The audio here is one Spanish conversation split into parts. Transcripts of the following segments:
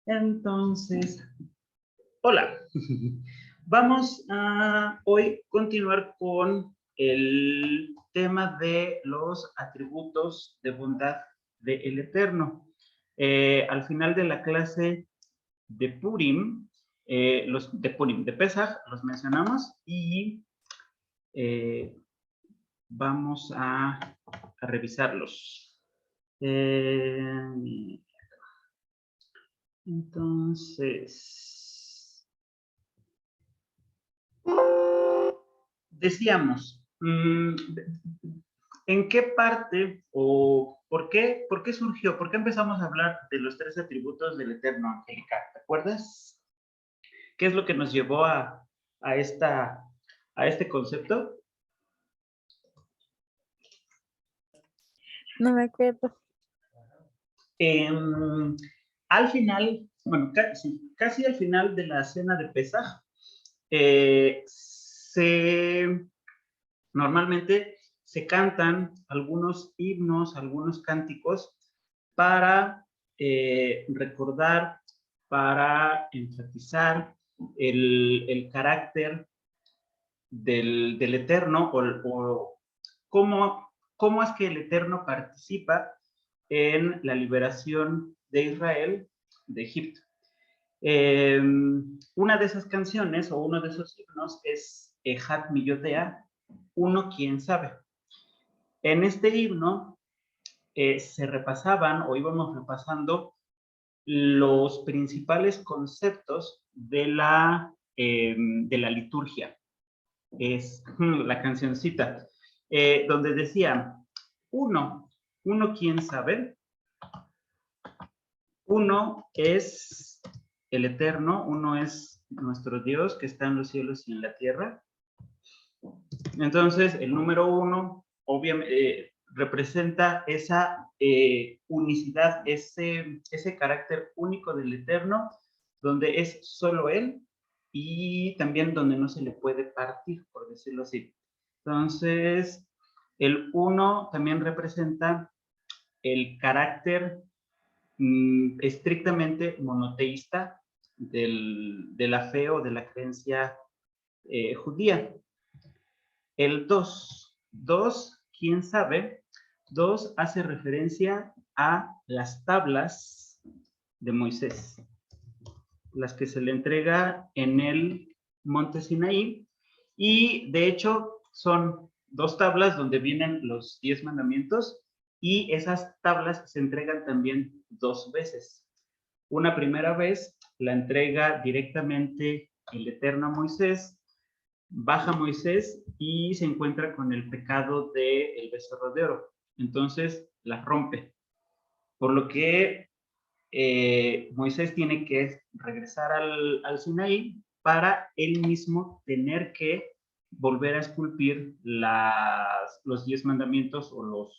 Entonces, hola. Vamos a hoy continuar con el tema de los atributos de bondad del Eterno. Al final de la clase de Purim, de Pesaj, los mencionamos y vamos a revisarlos. Entonces, decíamos, ¿en qué parte o por qué surgió? ¿Por qué empezamos a hablar de los tres atributos del Eterno, Angélica? ¿Te acuerdas? ¿Qué es lo que nos llevó a este concepto? No me acuerdo. Al final, bueno, casi al final de la cena de Pesaj, normalmente se cantan algunos himnos, algunos cánticos para recordar, para enfatizar el carácter del Eterno o cómo es que el Eterno participa en la liberación de Israel de Egipto. Una de esas canciones o uno de esos himnos es Ejat Miyodea, uno quién sabe. En este himno se repasaban o íbamos repasando los principales conceptos de la liturgia. Es la cancioncita, donde decía, uno quién sabe, uno es el Eterno, uno es nuestro Dios que está en los cielos y en la tierra. Entonces, el número uno, obviamente, representa esa unicidad, ese carácter único del Eterno, donde es solo Él y también donde no se le puede partir, por decirlo así. Entonces, el uno también representa el carácter estrictamente monoteísta de la fe o de la creencia judía. El 2, quién sabe, 2 hace referencia a las tablas de Moisés, las que se le entrega en el monte Sinaí, y de hecho son 2 tablas donde vienen los 10 mandamientos, y esas tablas se entregan también 2 veces. Una primera vez la entrega directamente el Eterno a Moisés, baja Moisés y se encuentra con el pecado del becerro de oro. Entonces la rompe. Por lo que Moisés tiene que regresar al Sinaí para él mismo tener que volver a esculpir los 10 mandamientos o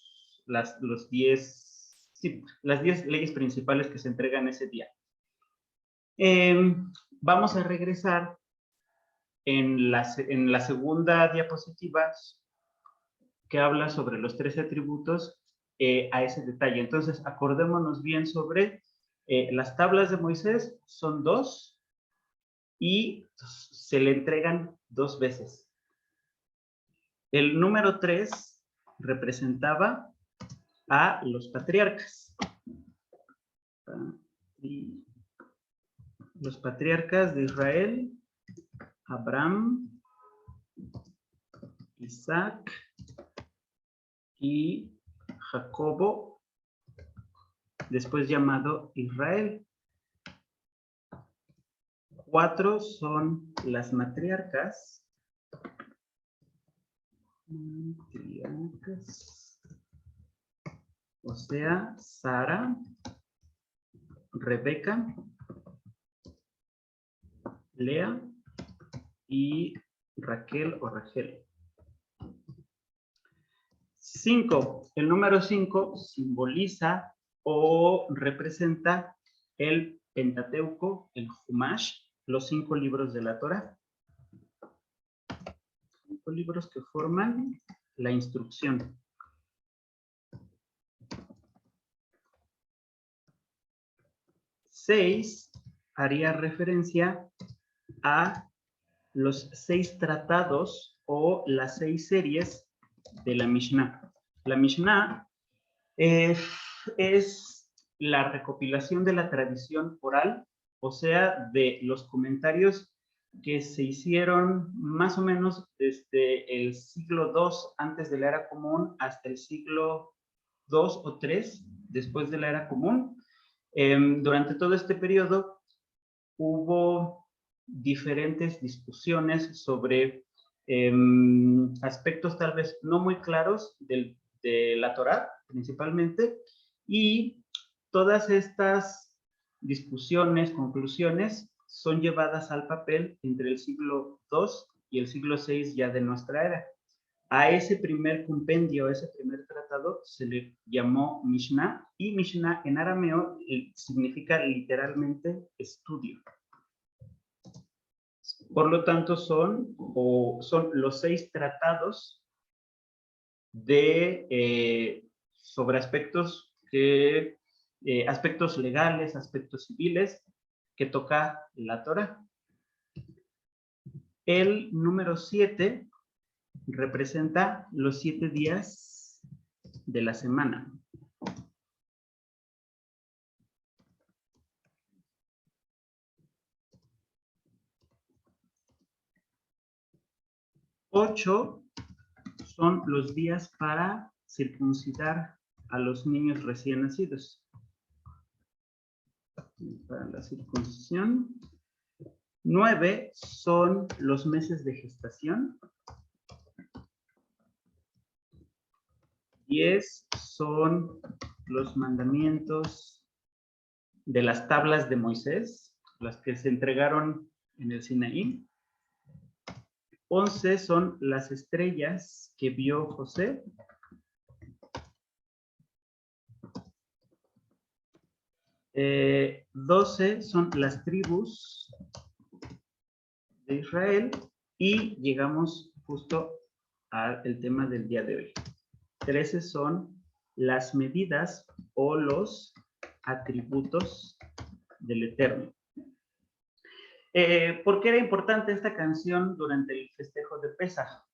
las 10 leyes principales que se entregan ese día. Vamos a regresar en la segunda diapositiva que habla sobre los 13 atributos a ese detalle. Entonces, acordémonos bien sobre las tablas de Moisés, son 2 y se le entregan 2 veces. El número 3 representaba a los patriarcas. Los patriarcas de Israel, Abraham, Isaac y Jacobo, después llamado Israel. 4 son las matriarcas. O sea, Sara, Rebeca, Lea y Raquel o Rachel. 5. El número 5 simboliza o representa el Pentateuco, el Humash, los 5 libros de la Torah. 5 libros que forman la instrucción. 6 haría referencia a los 6 tratados o las 6 series de la Mishnah. La Mishnah es la recopilación de la tradición oral, o sea, de los comentarios que se hicieron más o menos desde el siglo II antes de la era común hasta el siglo II o III después de la era común. Durante todo este periodo hubo diferentes discusiones sobre aspectos tal vez no muy claros de la Torá, principalmente, y todas estas discusiones, conclusiones, son llevadas al papel entre el siglo II y el siglo VI ya de nuestra era. A ese primer compendio, a ese primer tratado, se le llamó Mishnah, y Mishnah en arameo significa literalmente estudio. Por lo tanto, son los 6 tratados sobre aspectos legales, aspectos civiles, que toca la Torá. El número 7 representa los 7 días de la semana. Ocho son los días para circuncidar a los niños recién nacidos. Para la circuncisión. 9 son los meses de gestación. 10 son los mandamientos de las tablas de Moisés, las que se entregaron en el Sinaí. 11 son las estrellas que vio José. 12 son las tribus de Israel, y llegamos justo al tema del día de hoy. 13 son las medidas o los atributos del Eterno. ¿Por qué era importante esta canción durante el festejo de Pesaj?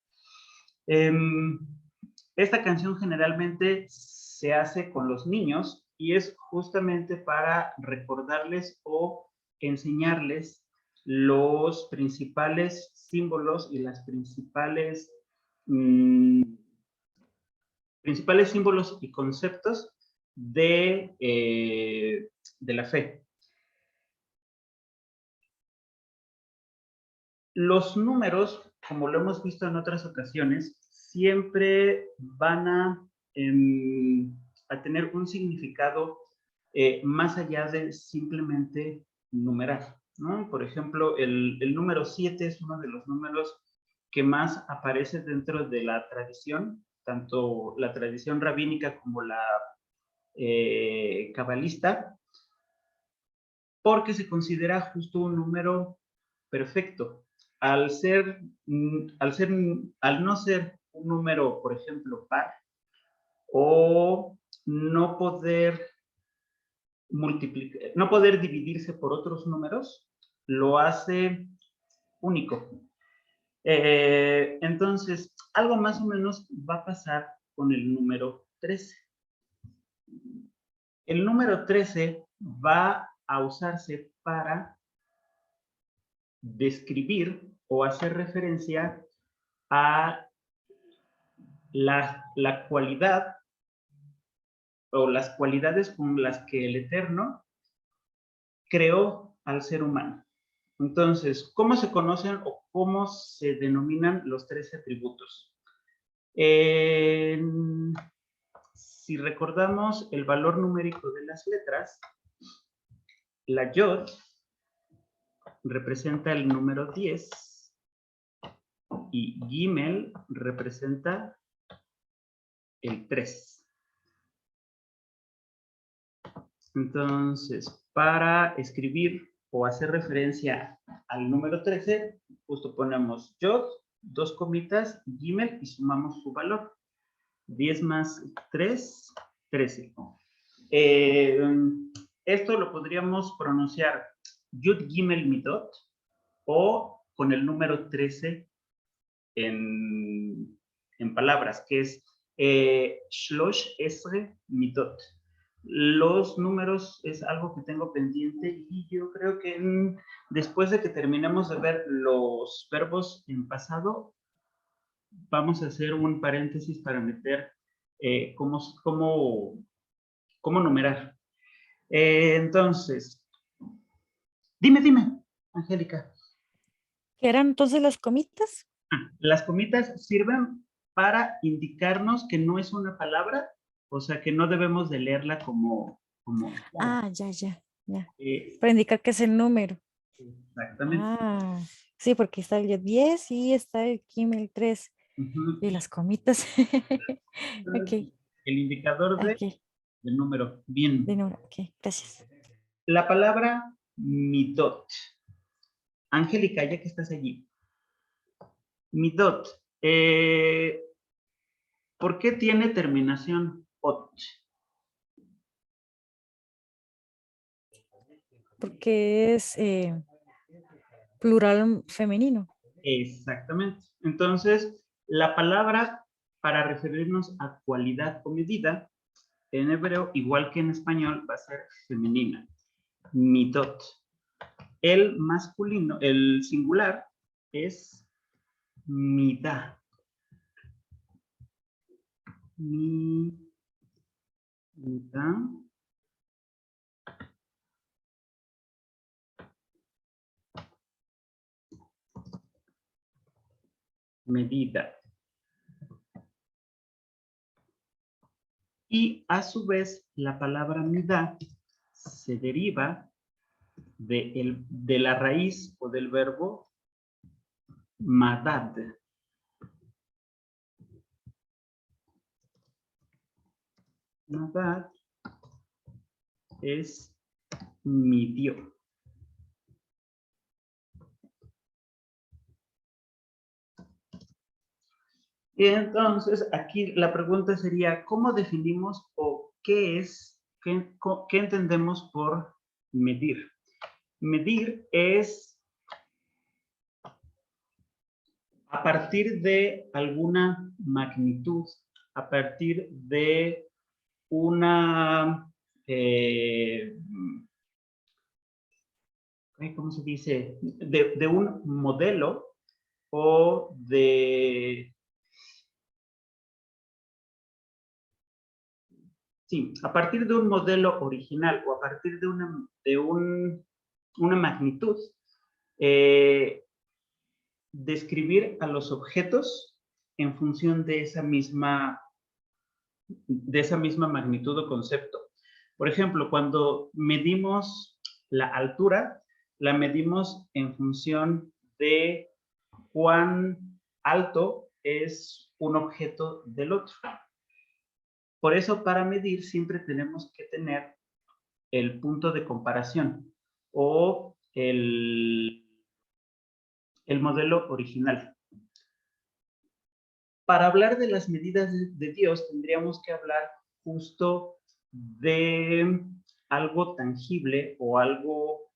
Esta canción generalmente se hace con los niños y es justamente para recordarles o enseñarles los principales símbolos y las principales símbolos y conceptos de la fe. Los números, como lo hemos visto en otras ocasiones, siempre van a tener un significado más allá de simplemente numerar, ¿no? Por ejemplo, el número 7 es uno de los números que más aparece dentro de la tradición, tanto la tradición rabínica como la cabalista, porque se considera justo un número perfecto. Al no ser un número, por ejemplo, par, o no poder dividirse por otros números, lo hace único. Entonces, algo más o menos va a pasar con el número 13. El número 13 va a usarse para describir o hacer referencia a la cualidad o las cualidades con las que el Eterno creó al ser humano. Entonces, ¿cómo se conocen o cómo se denominan los 13 atributos? Si recordamos el valor numérico de las letras, la Yod representa el número 10 y Gimel representa el 3. Entonces, para escribir o hacer referencia al número 13, justo ponemos Yod, 2 comitas, Gimel, y sumamos su valor. 10 más 3, 13. esto lo podríamos pronunciar Yud Gimel Midot o con el número 13 en palabras, que es Shlosh Esre Midot. Los números es algo que tengo pendiente y yo creo que después de que terminemos de ver los verbos en pasado, vamos a hacer un paréntesis para meter cómo numerar. Entonces, dime, Angélica. ¿Qué eran entonces las comitas? Las comitas sirven para indicarnos que no es una palabra, o sea, que no debemos de leerla como Ah, ya. eh, Para indicar que es el número. exactamente. Ah, sí, porque está el 10 y está el Kimmel 3 Ujú. y las comitas. Ok, El indicador ok, del número. de Bien. número, ok, gracias. La palabra midot. Angélica, ya que estás allí. Midot. ¿Por qué tiene terminación ot? Porque es plural femenino. Exactamente. Entonces, la palabra para referirnos a cualidad o medida, en hebreo, igual que en español, va a ser femenina. Midot. El masculino, el singular, es midá. Midá. Medida. Y a su vez, la palabra midá se deriva de la raíz o del verbo madad. Madad es midió. Y entonces aquí la pregunta sería, ¿cómo definimos o qué es, qué entendemos por medir? Medir es a partir de alguna magnitud, a partir de una, ¿cómo se dice? De un modelo o de, sí, a partir de un modelo original o a partir una magnitud, describir a los objetos en función de esa misma magnitud o concepto. Por ejemplo, cuando medimos la altura, la medimos en función de cuán alto es un objeto del otro. Por eso, para medir siempre tenemos que tener el punto de comparación o el modelo original. Para hablar de las medidas de Dios, tendríamos que hablar justo de algo tangible o algo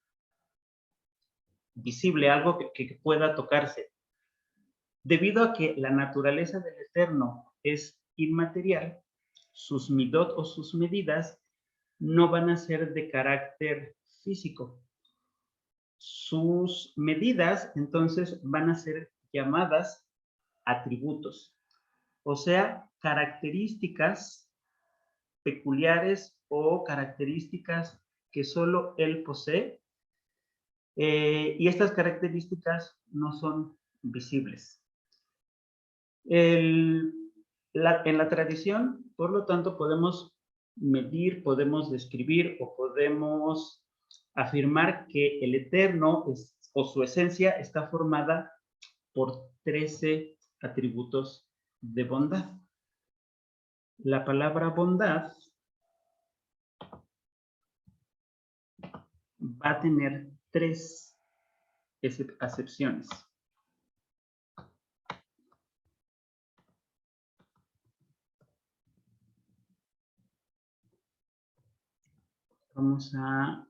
visible, algo que pueda tocarse. Debido a que la naturaleza del Eterno es inmaterial, sus midot o sus medidas no van a ser de carácter físico. Sus medidas, entonces, van a ser llamadas atributos, o sea, características peculiares o características que solo él posee, y estas características no son visibles. En la tradición, por lo tanto, podemos medir, podemos describir o podemos afirmar que el Eterno o su esencia está formada por 13 atributos de bondad. La palabra bondad va a tener 3 acepciones. vamos a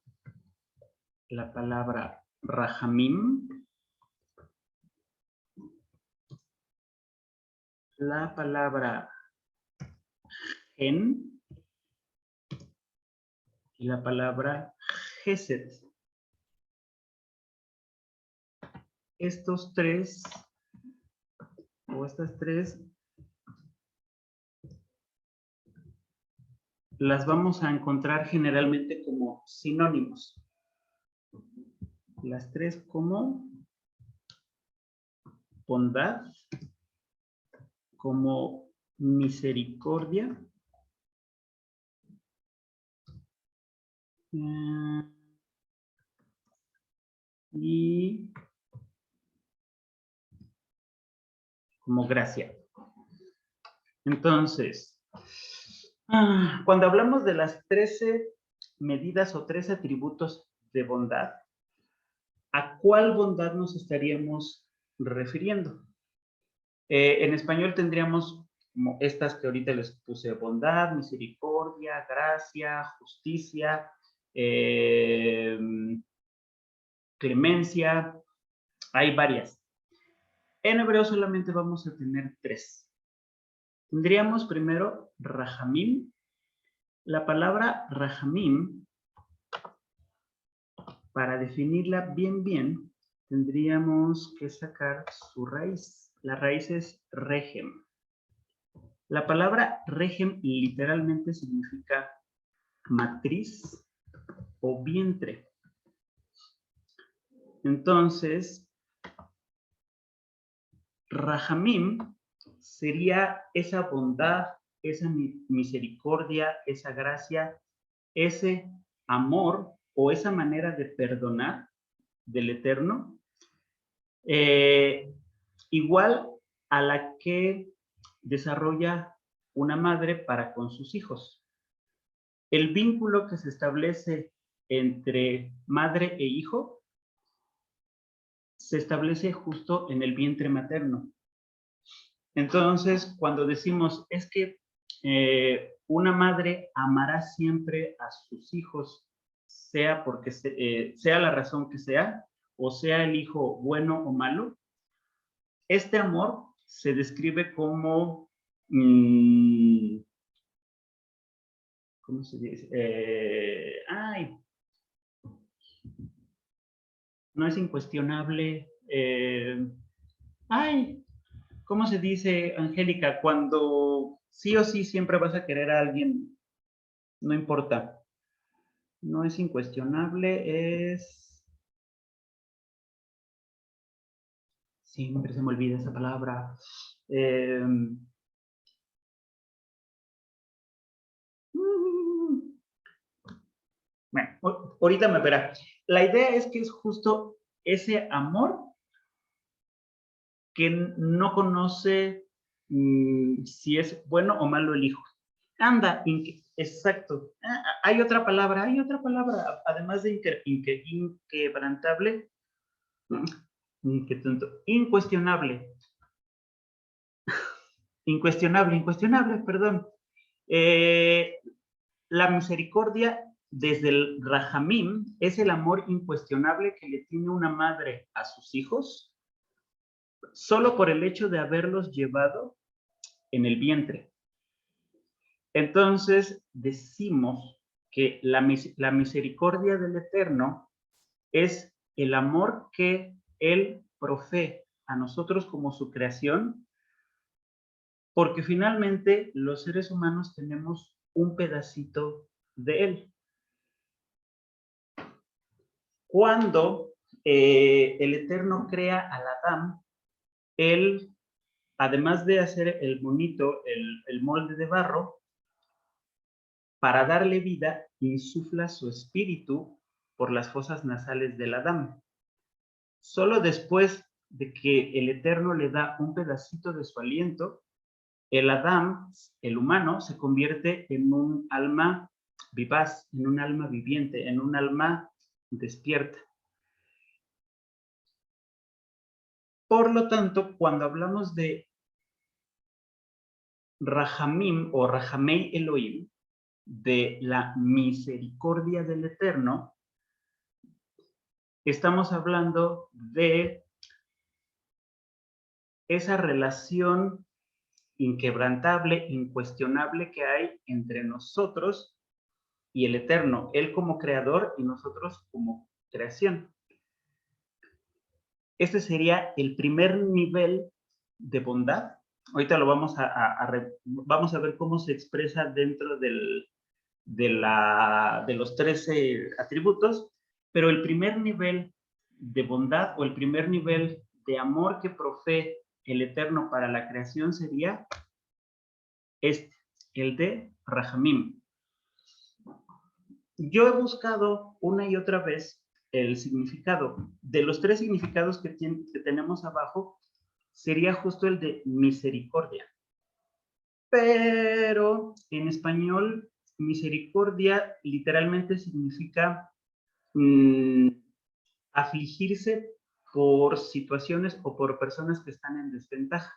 la palabra Rahamim, la palabra Gen y la palabra Gesed. Estos tres, o estas tres, las vamos a encontrar generalmente como sinónimos. Las tres como bondad, como misericordia, y como gracia. Entonces, cuando hablamos de las 13 medidas o 13 atributos de bondad, ¿a cuál bondad nos estaríamos refiriendo? En español tendríamos como estas que ahorita les puse: bondad, misericordia, gracia, justicia, clemencia. Hay varias. En hebreo solamente vamos a tener 3. Tendríamos primero Rahamim. La palabra Rahamim, para definirla bien, tendríamos que sacar su raíz. La raíz es Regem. La palabra Regem literalmente significa matriz o vientre. Entonces, Rahamim sería esa bondad, esa misericordia, esa gracia, ese amor o esa manera de perdonar del Eterno, igual a la que desarrolla una madre para con sus hijos. El vínculo que se establece entre madre e hijo se establece justo en el vientre materno. Entonces, cuando decimos es que una madre amará siempre a sus hijos, sea porque sea la razón que sea, o sea el hijo bueno o malo, este amor se describe como, ¿cómo se dice? No es incuestionable. ¿Cómo se dice, Angélica? Cuando sí o sí siempre vas a querer a alguien, no importa. No es incuestionable, es... Siempre se me olvida esa palabra. Bueno, ahorita me verá. La idea es que es justo ese amor que no conoce si es bueno o malo el hijo. Anda, exacto. Hay otra palabra, además de inquebrantable, qué tonto, incuestionable. Incuestionable, perdón. La misericordia desde el Rahamim es el amor incuestionable que le tiene una madre a sus hijos solo por el hecho de haberlos llevado en el vientre. Entonces decimos que la misericordia del Eterno es el amor que Él provee a nosotros como su creación, porque finalmente los seres humanos tenemos un pedacito de Él. Cuando el Eterno crea al Adán, Él, además de hacer el monito, el molde de barro, para darle vida, insufla su espíritu por las fosas nasales del Adán. Solo después de que el Eterno le da un pedacito de su aliento, el Adán, el humano, se convierte en un alma vivaz, en un alma viviente, en un alma despierta. Por lo tanto, cuando hablamos de Rahamim o Rahamei Elohim, de la misericordia del Eterno, estamos hablando de esa relación inquebrantable, incuestionable que hay entre nosotros y el Eterno, Él como creador y nosotros como creación. Este sería el primer nivel de bondad. Ahorita lo vamos vamos a ver cómo se expresa dentro de los 13 atributos, pero el primer nivel de bondad o el primer nivel de amor que provee el Eterno para la creación sería el de Rahamim. Yo he buscado una y otra vez el significado. De los 3 significados que tenemos abajo, sería justo el de misericordia. Pero en español, misericordia literalmente significa afligirse por situaciones o por personas que están en desventaja.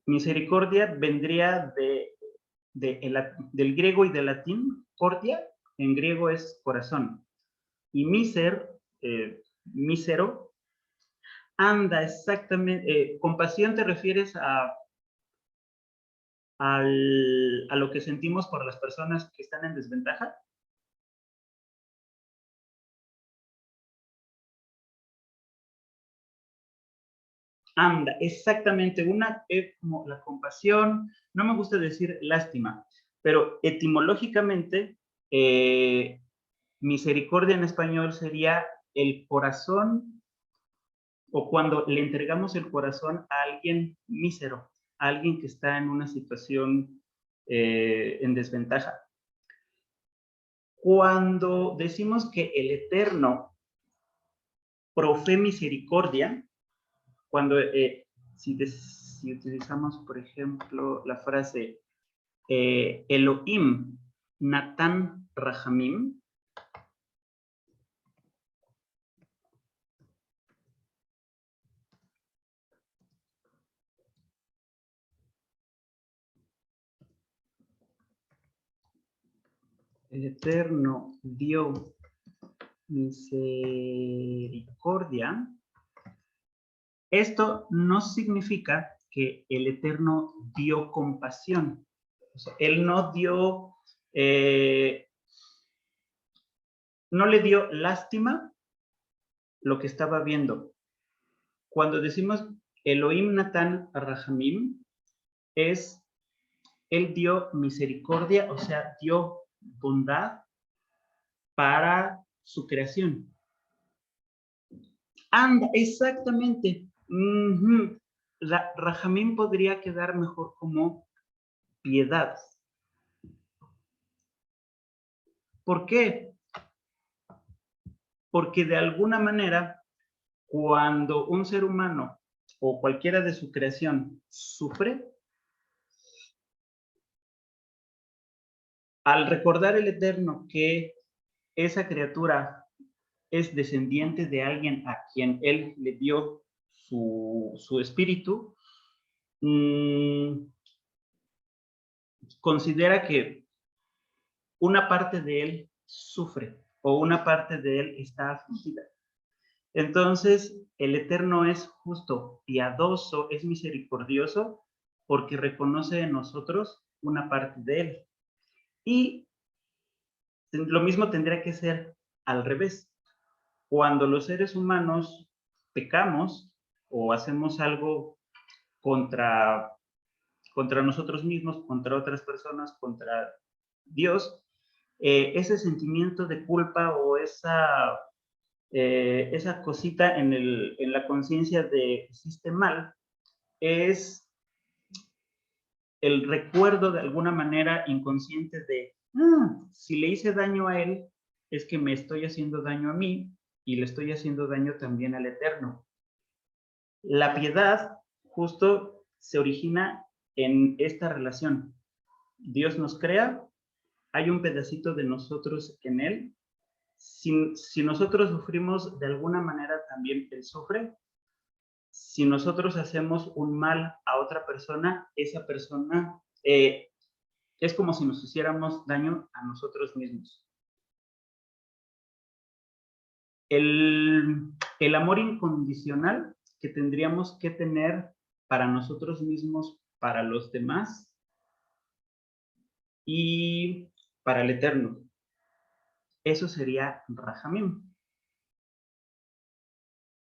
Misericordia vendría del griego y del latín, cordia, en griego es corazón, y mísero, anda exactamente, compasión te refieres a lo que sentimos por las personas que están en desventaja. Anda, exactamente, una es como la compasión, no me gusta decir lástima, pero etimológicamente, misericordia en español sería el corazón, o cuando le entregamos el corazón a alguien mísero, a alguien que está en una situación en desventaja. Cuando decimos que el Eterno provee misericordia, cuando si utilizamos, por ejemplo, la frase Elohim Natan Rahamim, el Eterno dio misericordia, esto no significa que el Eterno dio compasión. O sea, él no dio, no le dio lástima lo que estaba viendo. Cuando decimos Elohim Natan Rahamim, él dio misericordia, o sea, dio bondad para su creación. Anda, exactamente. Rahamim podría quedar mejor como piedad. ¿Por qué? Porque de alguna manera, cuando un ser humano o cualquiera de su creación sufre, al recordar el Eterno que esa criatura es descendiente de alguien a quien él le dio su espíritu, considera que una parte de él sufre o una parte de él está afligida. Entonces, el Eterno es justo, piadoso, es misericordioso, porque reconoce en nosotros una parte de él. Y lo mismo tendría que ser al revés. Cuando los seres humanos pecamos o hacemos algo contra nosotros mismos, contra otras personas, contra Dios, ese sentimiento de culpa o esa cosita en la conciencia de hiciste mal, es el recuerdo de alguna manera inconsciente de, si le hice daño a él, es que me estoy haciendo daño a mí y le estoy haciendo daño también al Eterno. La piedad justo se origina en esta relación. Dios nos crea, hay un pedacito de nosotros en él. Si nosotros sufrimos, de alguna manera también él sufre. Si nosotros hacemos un mal a otra persona, esa persona Es como si nos hiciéramos daño a nosotros mismos. El amor incondicional que tendríamos que tener para nosotros mismos, para los demás y para el Eterno. Eso sería Rahamim.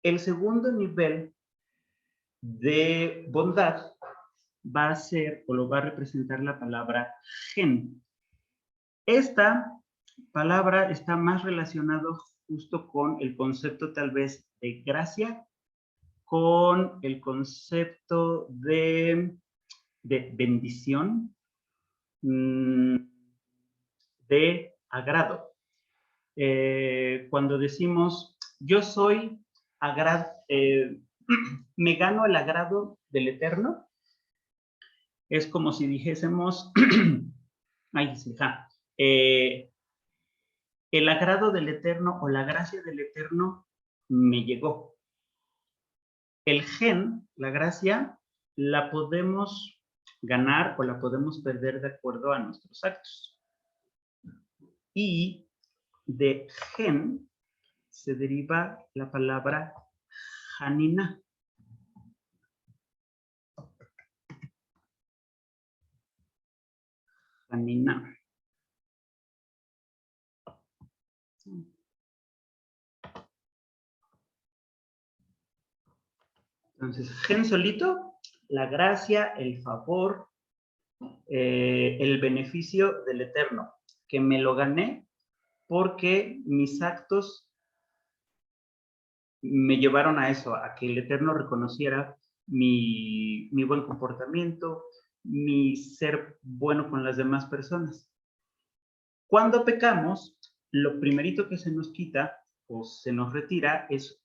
El segundo nivel de bondad va a ser, o lo va a representar la palabra gen. Esta palabra está más relacionado justo con el concepto tal vez de gracia, con el concepto de bendición, de agrado. Cuando decimos, yo soy me gano el agrado del Eterno, es como si dijésemos, el agrado del Eterno o la gracia del Eterno me llegó. El gen, la gracia, la podemos ganar o la podemos perder de acuerdo a nuestros actos. Y de gen se deriva la palabra Hanina. Hanina. Entonces, gen solito, la gracia, el favor, el beneficio del Eterno, que me lo gané porque mis actos me llevaron a eso, a que el Eterno reconociera mi buen comportamiento, mi ser bueno con las demás personas. Cuando pecamos, lo primerito que se nos quita o se nos retira es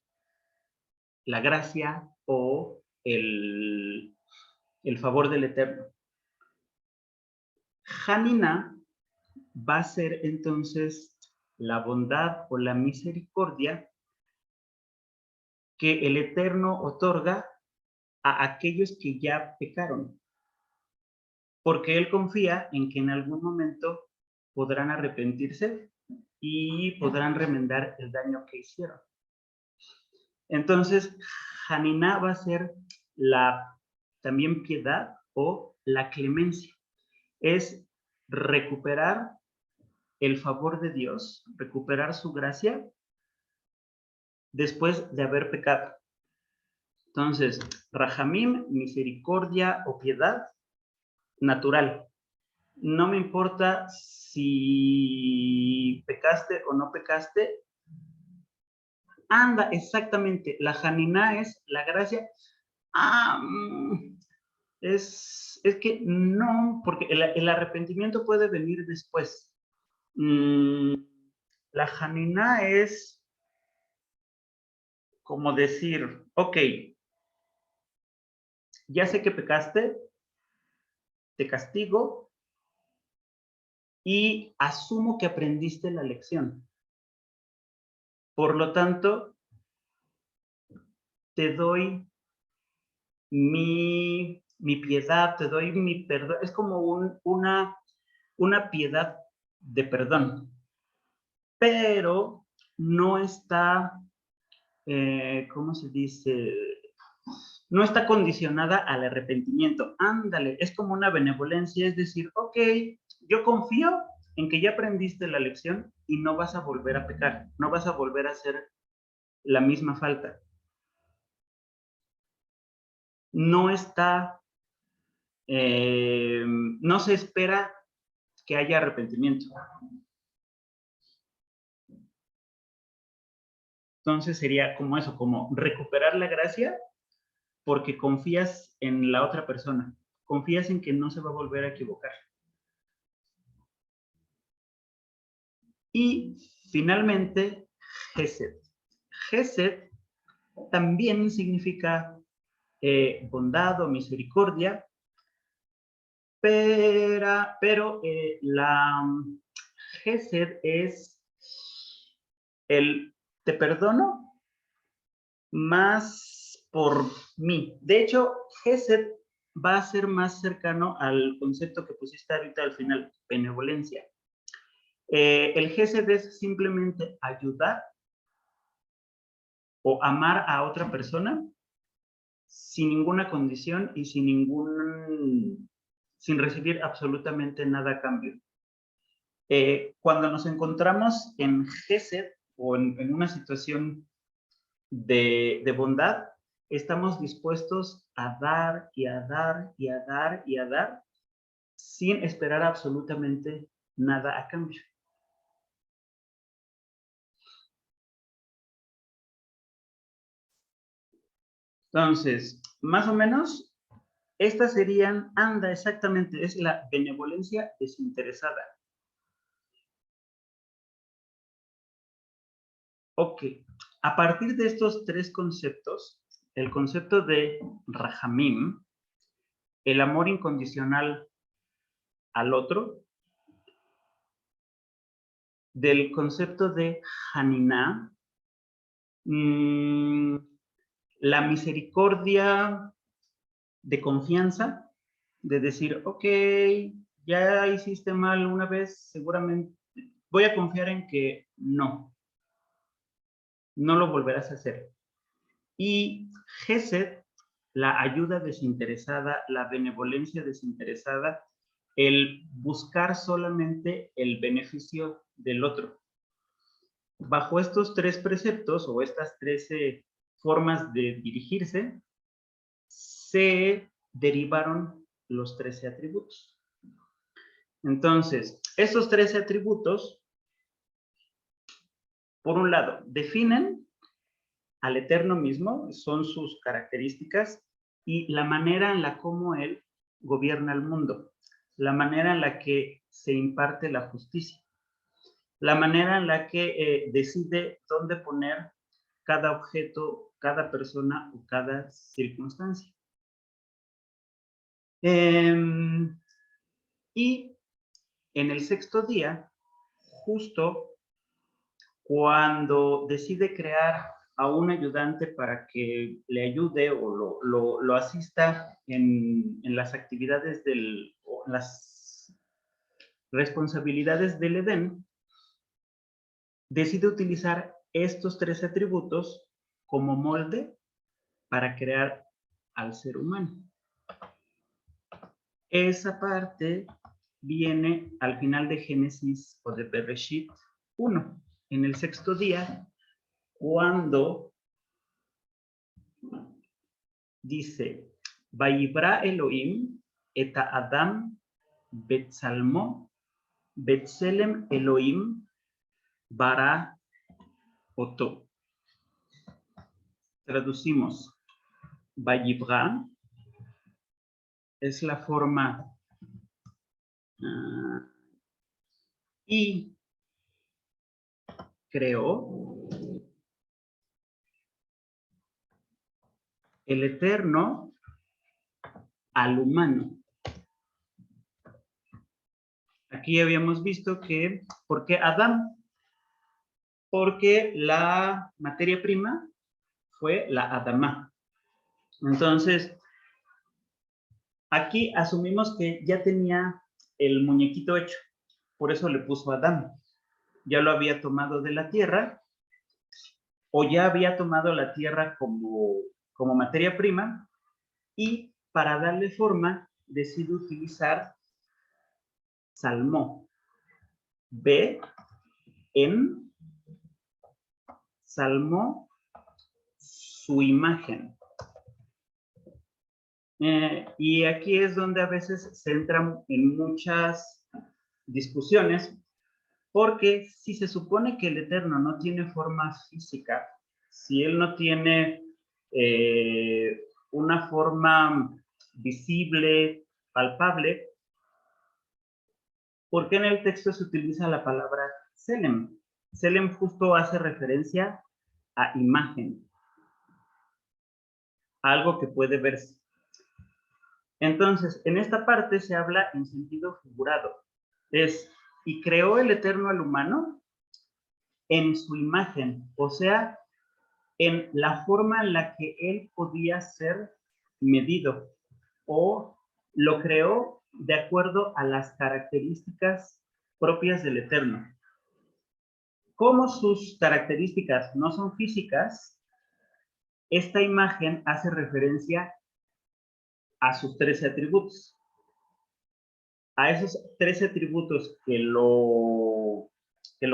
la gracia o el favor del Eterno. Hanina va a ser entonces la bondad o la misericordia que el Eterno otorga a aquellos que ya pecaron, porque Él confía en que en algún momento podrán arrepentirse y podrán remendar el daño que hicieron. Entonces, Hanina va a ser también piedad o la clemencia. Es recuperar el favor de Dios, recuperar su gracia después de haber pecado. Entonces, Rahamim, misericordia o piedad natural. No me importa si pecaste o no pecaste. Anda, exactamente. La Hanina es la gracia. Es que no, porque el arrepentimiento puede venir después. La Hanina es como decir, ok, ya sé que pecaste, te castigo y asumo que aprendiste la lección. Por lo tanto, te doy mi piedad, te doy mi perdón. Es como una piedad de perdón, pero no está, ¿cómo se dice? No está condicionada al arrepentimiento. Ándale, es como una benevolencia, es decir, ok, yo confío en que ya aprendiste la lección y no vas a volver a pecar, no vas a volver a hacer la misma falta. No está, no se espera que haya arrepentimiento. Entonces sería como eso, como recuperar la gracia porque confías en la otra persona, confías en que no se va a volver a equivocar. Y finalmente, Gesed. Gesed también significa bondad o misericordia, pero la Gesed es el te perdono más por mí. De hecho, Gesed va a ser más cercano al concepto que pusiste ahorita al final, benevolencia. El gesed es simplemente ayudar o amar a otra persona sin ninguna condición y sin recibir absolutamente nada a cambio. Cuando nos encontramos en gesed o en una situación de bondad, estamos dispuestos a dar y a dar y a dar y a dar sin esperar absolutamente nada a cambio. Entonces, más o menos, estas serían, exactamente, es la benevolencia desinteresada. Ok, a partir de estos tres conceptos, el concepto de Rahamim, el amor incondicional al otro, del concepto de Haniná, la misericordia de confianza, de decir, ok, ya hiciste mal una vez, seguramente voy a confiar en que no lo volverás a hacer. Y Gesed, la ayuda desinteresada, la benevolencia desinteresada, el buscar solamente el beneficio del otro. Bajo estos tres preceptos o estas 13 formas de dirigirse, se derivaron los 13 atributos. Entonces, estos 13 atributos, por un lado, definen al Eterno mismo, son sus características y la manera en la como Él gobierna el mundo, la manera en la que se imparte la justicia, la manera en la que decide dónde poner cada objeto, cada persona o cada circunstancia. Y en el sexto día, justo cuando decide crear a un ayudante para que le ayude o lo asista en las actividades o en las responsabilidades del Edén, decide utilizar estos 3 atributos como molde para crear al ser humano. Esa parte viene al final de Génesis o de Bereshit 1, en el sexto día, cuando dice, Vayibra Elohim et Adam Betzalmo Betzelem Elohim bara Oto. Traducimos, Vayibra es la forma y creó el Eterno al humano. Aquí habíamos visto que, ¿por qué Adán? Porque la materia prima fue la Adamá. Entonces, aquí asumimos que ya tenía el muñequito hecho, por eso le puso Adán. Ya lo había tomado de la tierra, o ya había tomado la tierra como materia prima, y para darle forma, decide utilizar Salmó. Ve en Salmó su imagen. Y aquí es donde a veces se entran en muchas discusiones, porque si se supone que el Eterno no tiene forma física, si Él no tiene una forma visible, palpable, ¿por qué en el texto se utiliza la palabra Selem? Selem justo hace referencia a imagen, algo que puede verse. Entonces, en esta parte se habla en sentido figurado. Y creó el Eterno al humano en su imagen, o sea, en la forma en la que él podía ser medido o lo creó de acuerdo a las características propias del Eterno. Como sus características no son físicas, esta imagen hace referencia a sus 13 atributos. A esos 13 atributos que lo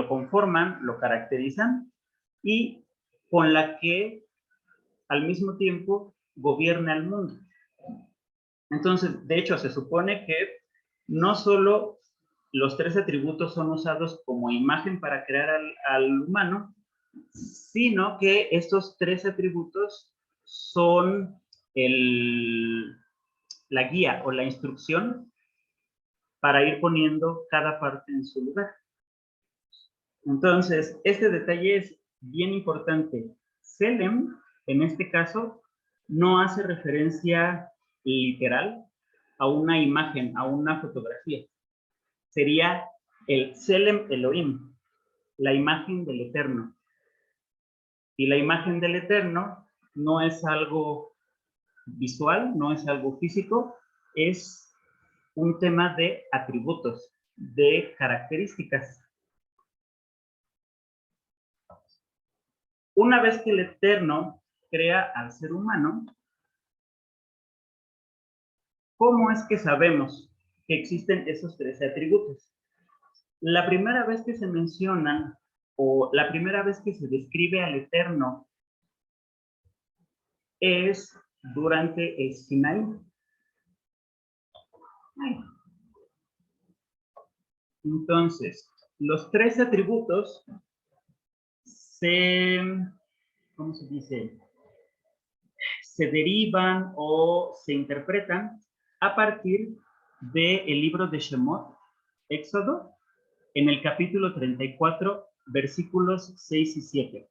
conforman, lo caracterizan, y con la que al mismo tiempo gobierna el mundo. Entonces, de hecho, se supone que no solo los 13 atributos son usados como imagen para crear al humano, sino que estos 13 atributos son la guía o la instrucción para ir poniendo cada parte en su lugar. Entonces, este detalle es bien importante. Selem, en este caso, no hace referencia literal a una imagen, a una fotografía. Sería el Selem Elohim, la imagen del Eterno. Y la imagen del Eterno no es algo visual, no es algo físico, es un tema de atributos, de características. Una vez que el Eterno crea al ser humano, ¿cómo es que sabemos que existen esos 13 atributos? La primera vez que se mencionan, o la primera vez que se describe al Eterno, es durante el Sinaí. Entonces, los 13 atributos ¿cómo se dice? Se derivan o se interpretan a partir del libro de Shemot, Éxodo, en el capítulo 34, versículos 6 y 7.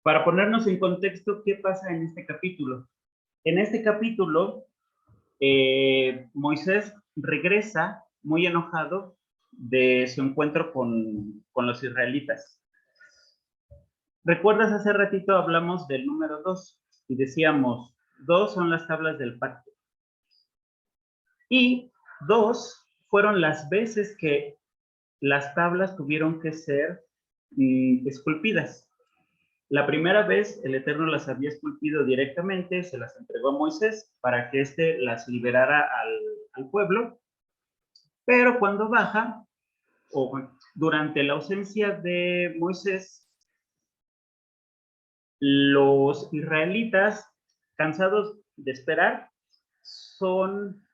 Para ponernos en contexto, ¿qué pasa en este capítulo? En este capítulo, Moisés regresa muy enojado de su encuentro con los israelitas. ¿Recuerdas? Hace ratito hablamos del número 2 y decíamos, 2 son las tablas del pacto. Y 2 fueron las veces que las tablas tuvieron que ser esculpidas. La primera vez el Eterno las había esculpido directamente, se las entregó a Moisés para que éste las liberara al pueblo, pero cuando baja, o durante la ausencia de Moisés, los israelitas, cansados de esperar, son,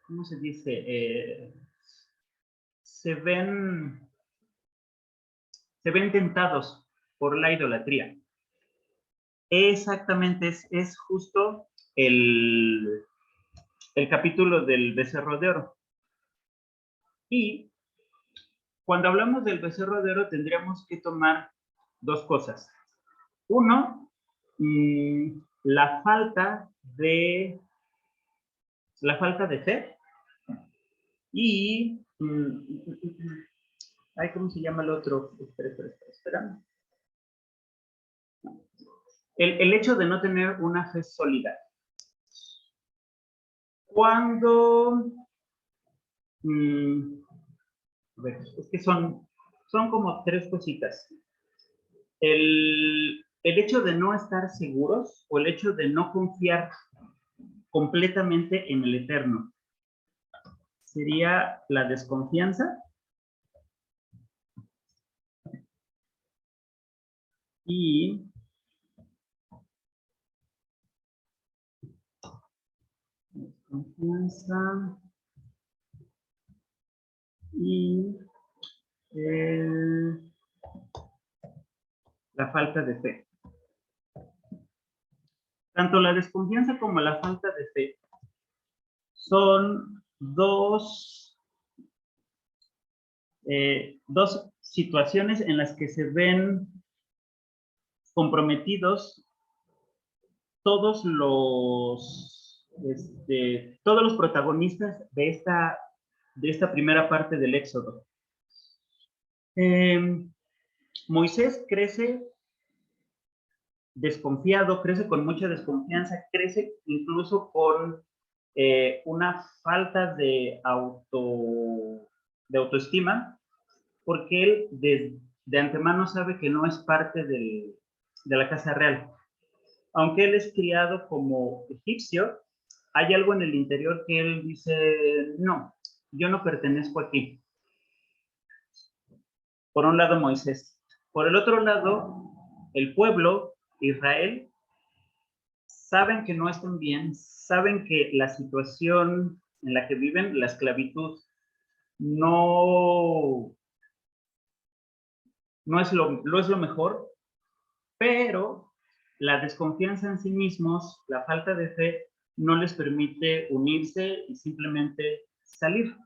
¿cómo se dice? Se ven tentados por la idolatría. Exactamente, es justo el capítulo del becerro de oro. Y cuando hablamos del becerro de oro tendríamos que tomar dos cosas. Uno, la falta de fe y ¿cómo se llama el otro? Espera. El hecho de no tener una fe sólida. Cuando a ver, es que son como tres cositas. El hecho de no estar seguros o el hecho de no confiar completamente en el Eterno sería la desconfianza y desconfianza y la falta de fe. Tanto la desconfianza como la falta de fe son dos situaciones en las que se ven comprometidos todos los protagonistas de esta primera parte del Éxodo. Moisés crece desconfiado, crece con mucha desconfianza, crece incluso con una falta de autoestima, porque él de antemano sabe que no es parte de la casa real. Aunque él es criado como egipcio, hay algo en el interior que él dice, no, yo no pertenezco aquí. Por un lado Moisés. Por el otro lado, el pueblo, Israel, saben que no están bien, saben que la situación en la que viven, la esclavitud, no es lo mejor, pero la desconfianza en sí mismos, la falta de fe, no les permite unirse y simplemente salir.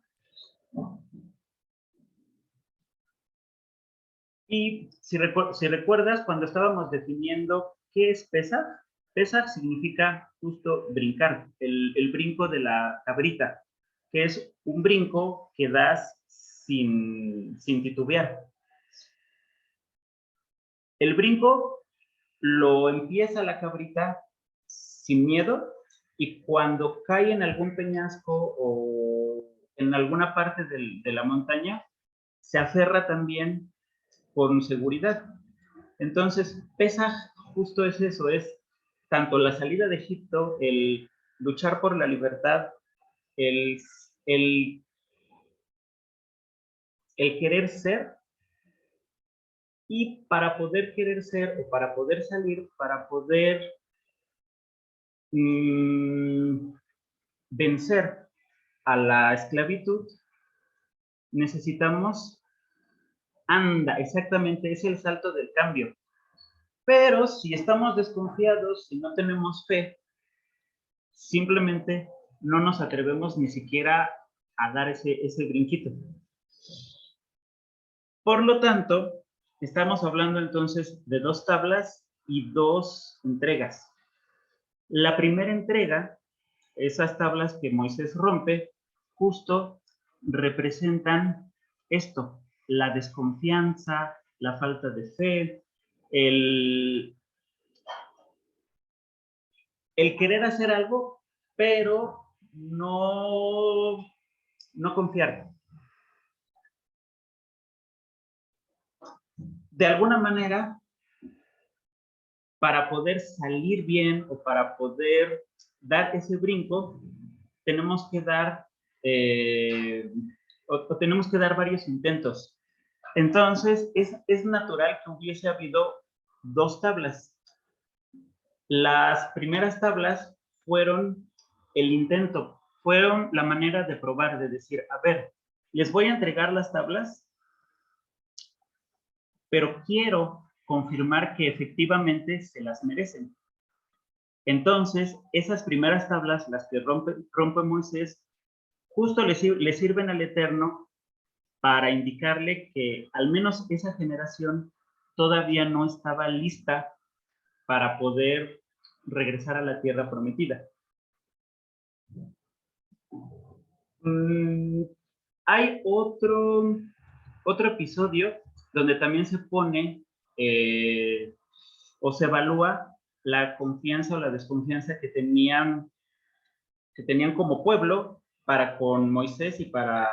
Y si recuerdas, cuando estábamos definiendo qué es Pesaj, Pesaj significa justo brincar, el brinco de la cabrita, que es un brinco que das sin titubear. El brinco lo empieza la cabrita sin miedo, y cuando cae en algún peñasco o en alguna parte de la montaña, se aferra también con seguridad. Entonces, Pesaj justo es eso, es tanto la salida de Egipto, el luchar por la libertad, el, el, el querer ser, y para poder querer ser o para poder salir, para poder vencer a la esclavitud, necesitamos, exactamente, es el salto del cambio. Pero si estamos desconfiados, si no tenemos fe, simplemente no nos atrevemos ni siquiera a dar ese brinquito. Por lo tanto, estamos hablando entonces de 2 tablas y 2 entregas. La primera entrega, esas tablas que Moisés rompe, justo representan esto, la desconfianza, la falta de fe, el querer hacer algo, pero no confiar. De alguna manera, para poder salir bien o para poder dar ese brinco, tenemos que dar tenemos que dar varios intentos. Entonces, es natural que hubiese habido 2 tablas. Las primeras tablas fueron el intento, fueron la manera de probar, de decir, a ver, les voy a entregar las tablas, pero quiero confirmar que efectivamente se las merecen. Entonces, esas primeras tablas, las que rompe Moisés, justo le sirven al Eterno para indicarle que al menos esa generación todavía no estaba lista para poder regresar a la tierra prometida. Hay otro episodio donde también se pone o se evalúa la confianza o la desconfianza que tenían como pueblo para con Moisés y para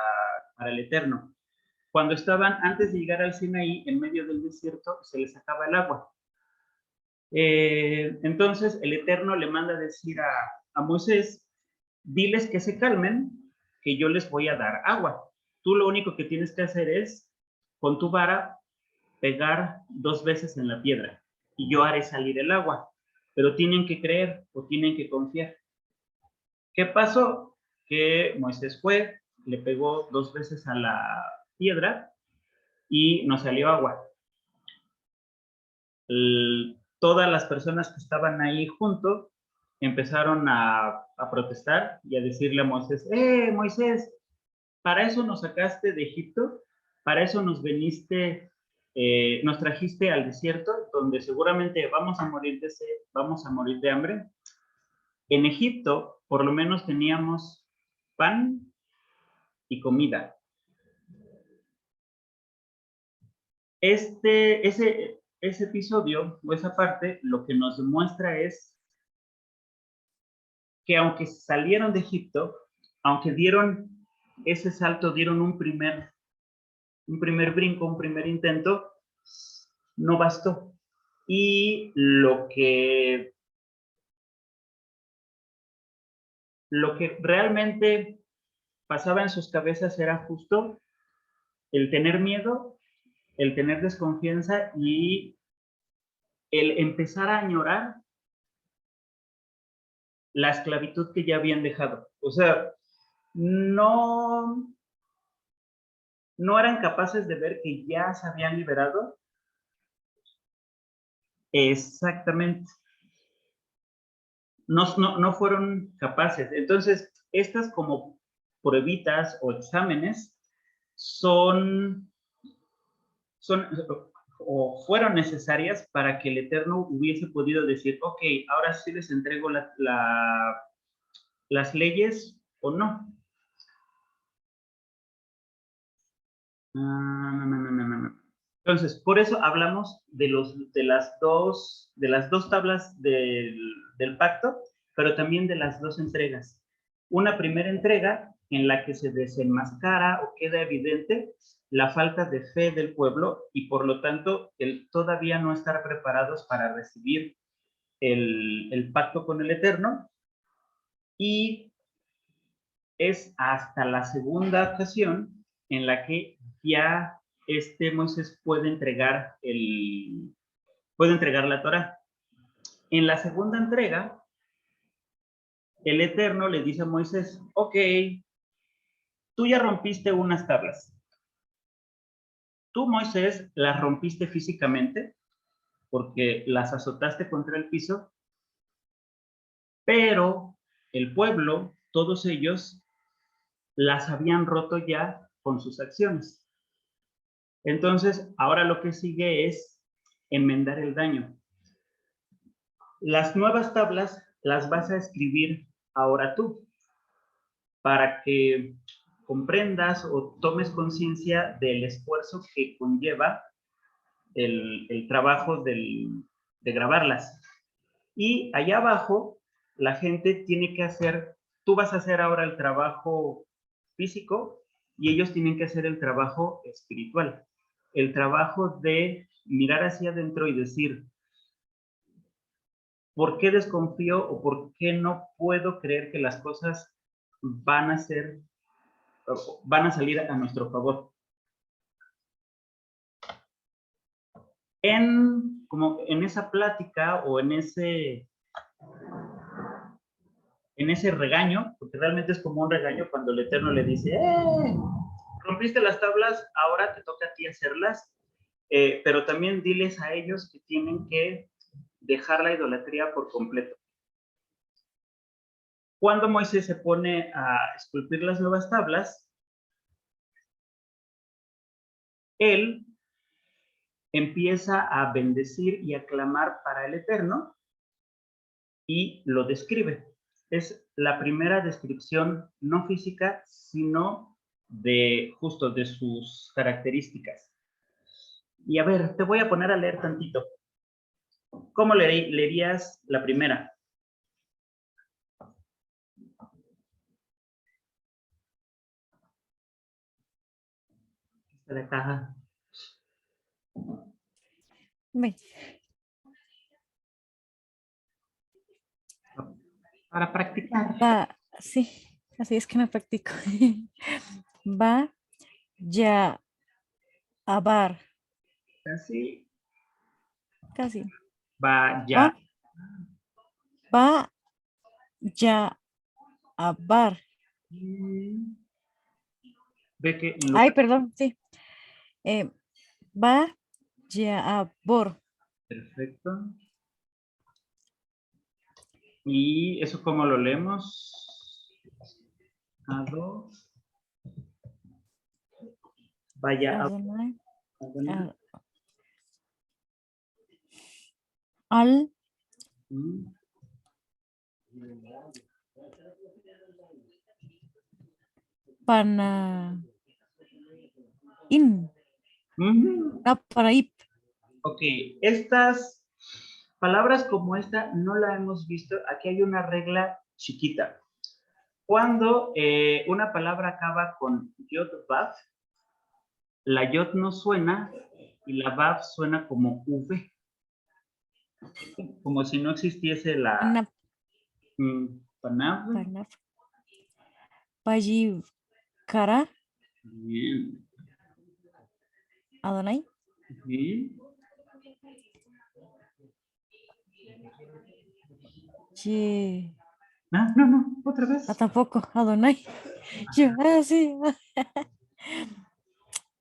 el Eterno. Cuando estaban, antes de llegar al Sinaí, en medio del desierto, se les acaba el agua. Entonces el Eterno le manda a decir a Moisés, diles que se calmen, que yo les voy a dar agua. Tú lo único que tienes que hacer es, con tu vara, pegar 2 veces en la piedra y yo haré salir el agua. Pero tienen que creer o tienen que confiar. ¿Qué pasó? Que Moisés fue, le pegó 2 veces a la piedra y no salió agua. Todas las personas que estaban ahí junto empezaron a protestar y a decirle a Moisés, Moisés, ¿para eso nos sacaste de Egipto? ¿Para eso nos viniste, nos trajiste al desierto, donde seguramente vamos a morir de sed, vamos a morir de hambre? En Egipto, por lo menos teníamos pan y comida. Ese episodio o esa parte lo que nos demuestra es que aunque salieron de Egipto, aunque dieron ese salto, dieron un primer brinco, un primer intento, no bastó. Y lo que realmente pasaba en sus cabezas era justo el tener miedo, el tener desconfianza y el empezar a añorar la esclavitud que ya habían dejado. O sea, no eran capaces de ver que ya se habían liberado. Exactamente. No fueron capaces. Entonces, estas como pruebitas o exámenes son o fueron necesarias para que el Eterno hubiese podido decir, ok, ahora sí les entrego las leyes o no. Entonces, por eso hablamos de las dos tablas del pacto, pero también de las dos entregas. Una primera entrega en la que se desenmascara o queda evidente la falta de fe del pueblo y por lo tanto el todavía no estar preparados para recibir el pacto con el Eterno. Y es hasta la segunda ocasión en la que ya Moisés puede entregar la Torá. En la segunda entrega, el Eterno le dice a Moisés, ok, tú ya rompiste unas tablas. Tú, Moisés, las rompiste físicamente porque las azotaste contra el piso, pero el pueblo, todos ellos, las habían roto ya con sus acciones. Entonces, ahora lo que sigue es enmendar el daño. Las nuevas tablas las vas a escribir ahora tú, para que comprendas o tomes conciencia del esfuerzo que conlleva el trabajo de grabarlas. Y allá abajo, la gente tiene que hacer, tú vas a hacer ahora el trabajo físico y ellos tienen que hacer el trabajo espiritual. El trabajo de mirar hacia adentro y decir, ¿por qué desconfío o por qué no puedo creer que las cosas van a salir a nuestro favor? Como en esa plática o en ese regaño, porque realmente es como un regaño cuando el Eterno le dice, rompiste las tablas, ahora te toca a ti hacerlas, pero también diles a ellos que tienen que dejar la idolatría por completo. Cuando Moisés se pone a esculpir las nuevas tablas, él empieza a bendecir y a clamar para el Eterno y lo describe. Es la primera descripción no física, sino justo de sus características. Y a ver, te voy a poner a leer tantito. ¿Cómo leerías la primera? Esta de caja. Para practicar. Sí, así es que no practico. Va ya a bar. Casi. Casi. Va ya. Va ya a bar. Ve que Ay, perdón, sí. Va ya a bor. Perfecto. ¿Y eso cómo lo leemos? Ado. Vaya al pana in. Paraip. Ok, estas palabras como esta no la hemos visto. Aquí hay una regla chiquita. Cuando una palabra acaba con yod vav, la yod no suena y la vav suena como v. Como si no existiese la Panaf, panav. panaf. Payivkara, Bien. Adonai. Bien. Ye- Ah, no, otra vez. tampoco, Adonai. Yo, sí.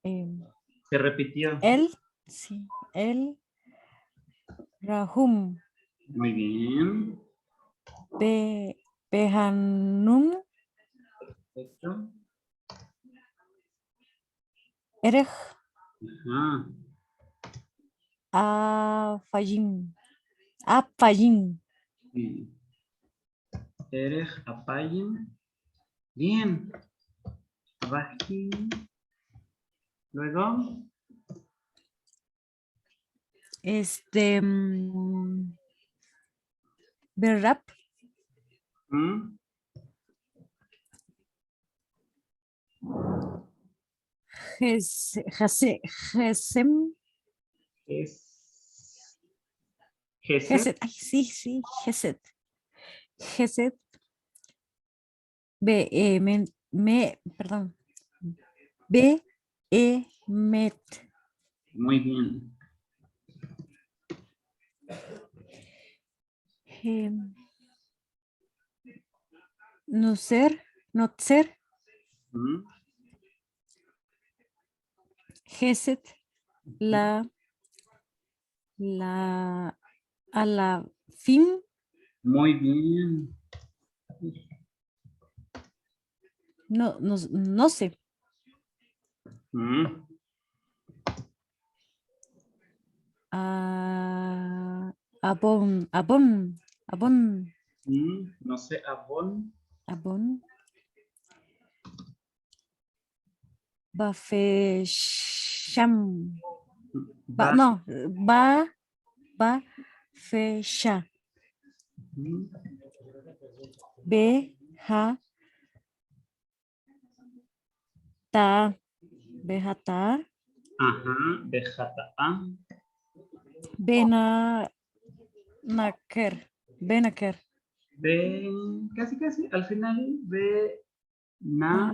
Em, Se repitió. el, sí, el, Rahum, Muy bien. Behanun, Perfecto. Erech, Ajá. Afayim, Afayim, Bien. Erech apayim. Bien. Abajim. Luego. Berrap, mm, Gesem, Es. Geset. Geset, ay, sí, Geset, Geset, perdón, Met, Muy bien. Notzer, Mm, Geset, la, a la fin, Muy bien. no sé, Mm, abon, No sé, abon. abon, bafesham, Va. no, fesha, mm, be, ha, ta, bejata, Ajá. Bejata'a. bena, benaker, Ve. Casi. Al final. Ve. Na.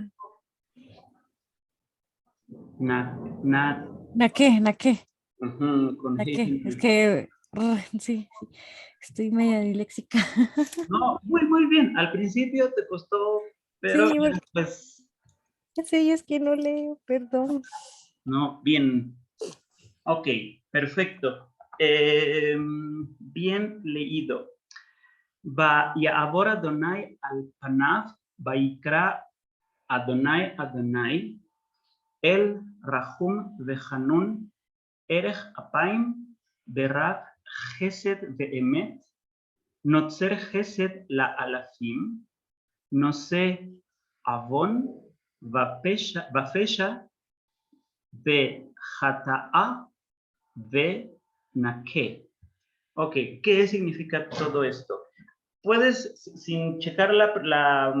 na, Na. Na. naque, Ujú, con naque, es G. que, sí, estoy media disléxica. No, muy bien. Al principio te costó, pero Sí, ya porque después. sí, es que no leo, perdón. No, bien. Ok, perfecto. Bien leído. Ya'avor Adonai al panav, vayikra Adonai, el Rahum vehanun, erech apaim, berab chesed ve'emet, notzer chesed la alafim, nose avon, vafesha, vejata'a, ve'nake. Ok, ¿qué significa todo esto? Puedes, sin checar la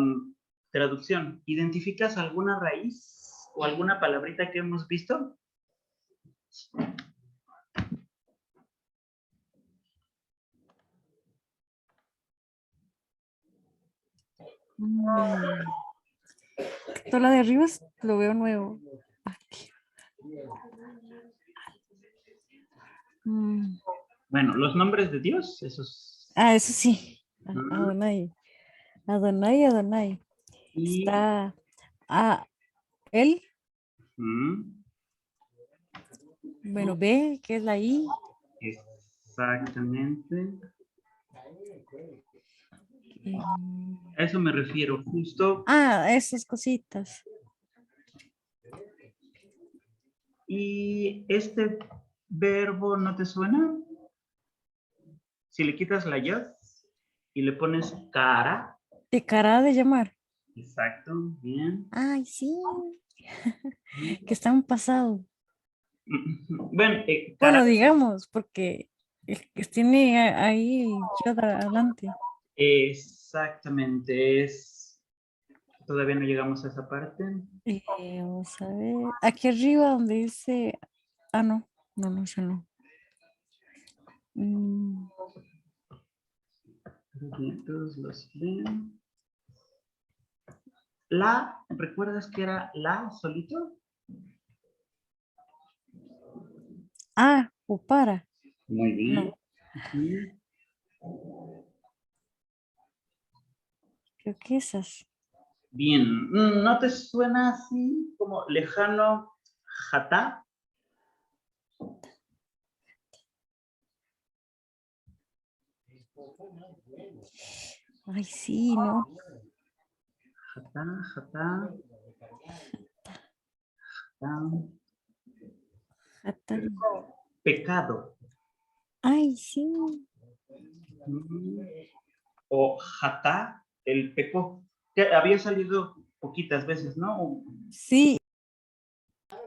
traducción, ¿identificas alguna raíz o alguna palabrita que hemos visto? Todo lo de arriba lo veo nuevo. Aquí. Bueno, los nombres de Dios, esos. Eso sí. Mm, Adonai. Adonai. Y Está él. mm, Bueno, B, que es la I. exactamente. Em, A eso me refiero, justo. esas cositas. ¿Y este verbo no te suena? Si le quitas la yod y le pones cara. De cara de llamar. Exacto, bien. Ay, sí. Que está en pasado. Bueno, cara. Bueno, digamos, porque tiene ahí yo adelante. Exactamente, todavía no llegamos a esa parte. Vamos a ver. Aquí arriba donde dice. Ah, no. No, eso no. Todos los ven. ¿Recuerdas que era la solito? Ah, o para. Muy bien. No, Ujú. creo que esas. Bien, ¿no te suena así como lejano jatá? Ay, sí, ¿no? Jatá, jatá, jatá. Jata. Pecado. Ay, sí. O jatá, el pecó. Que había salido poquitas veces, ¿no? Sí,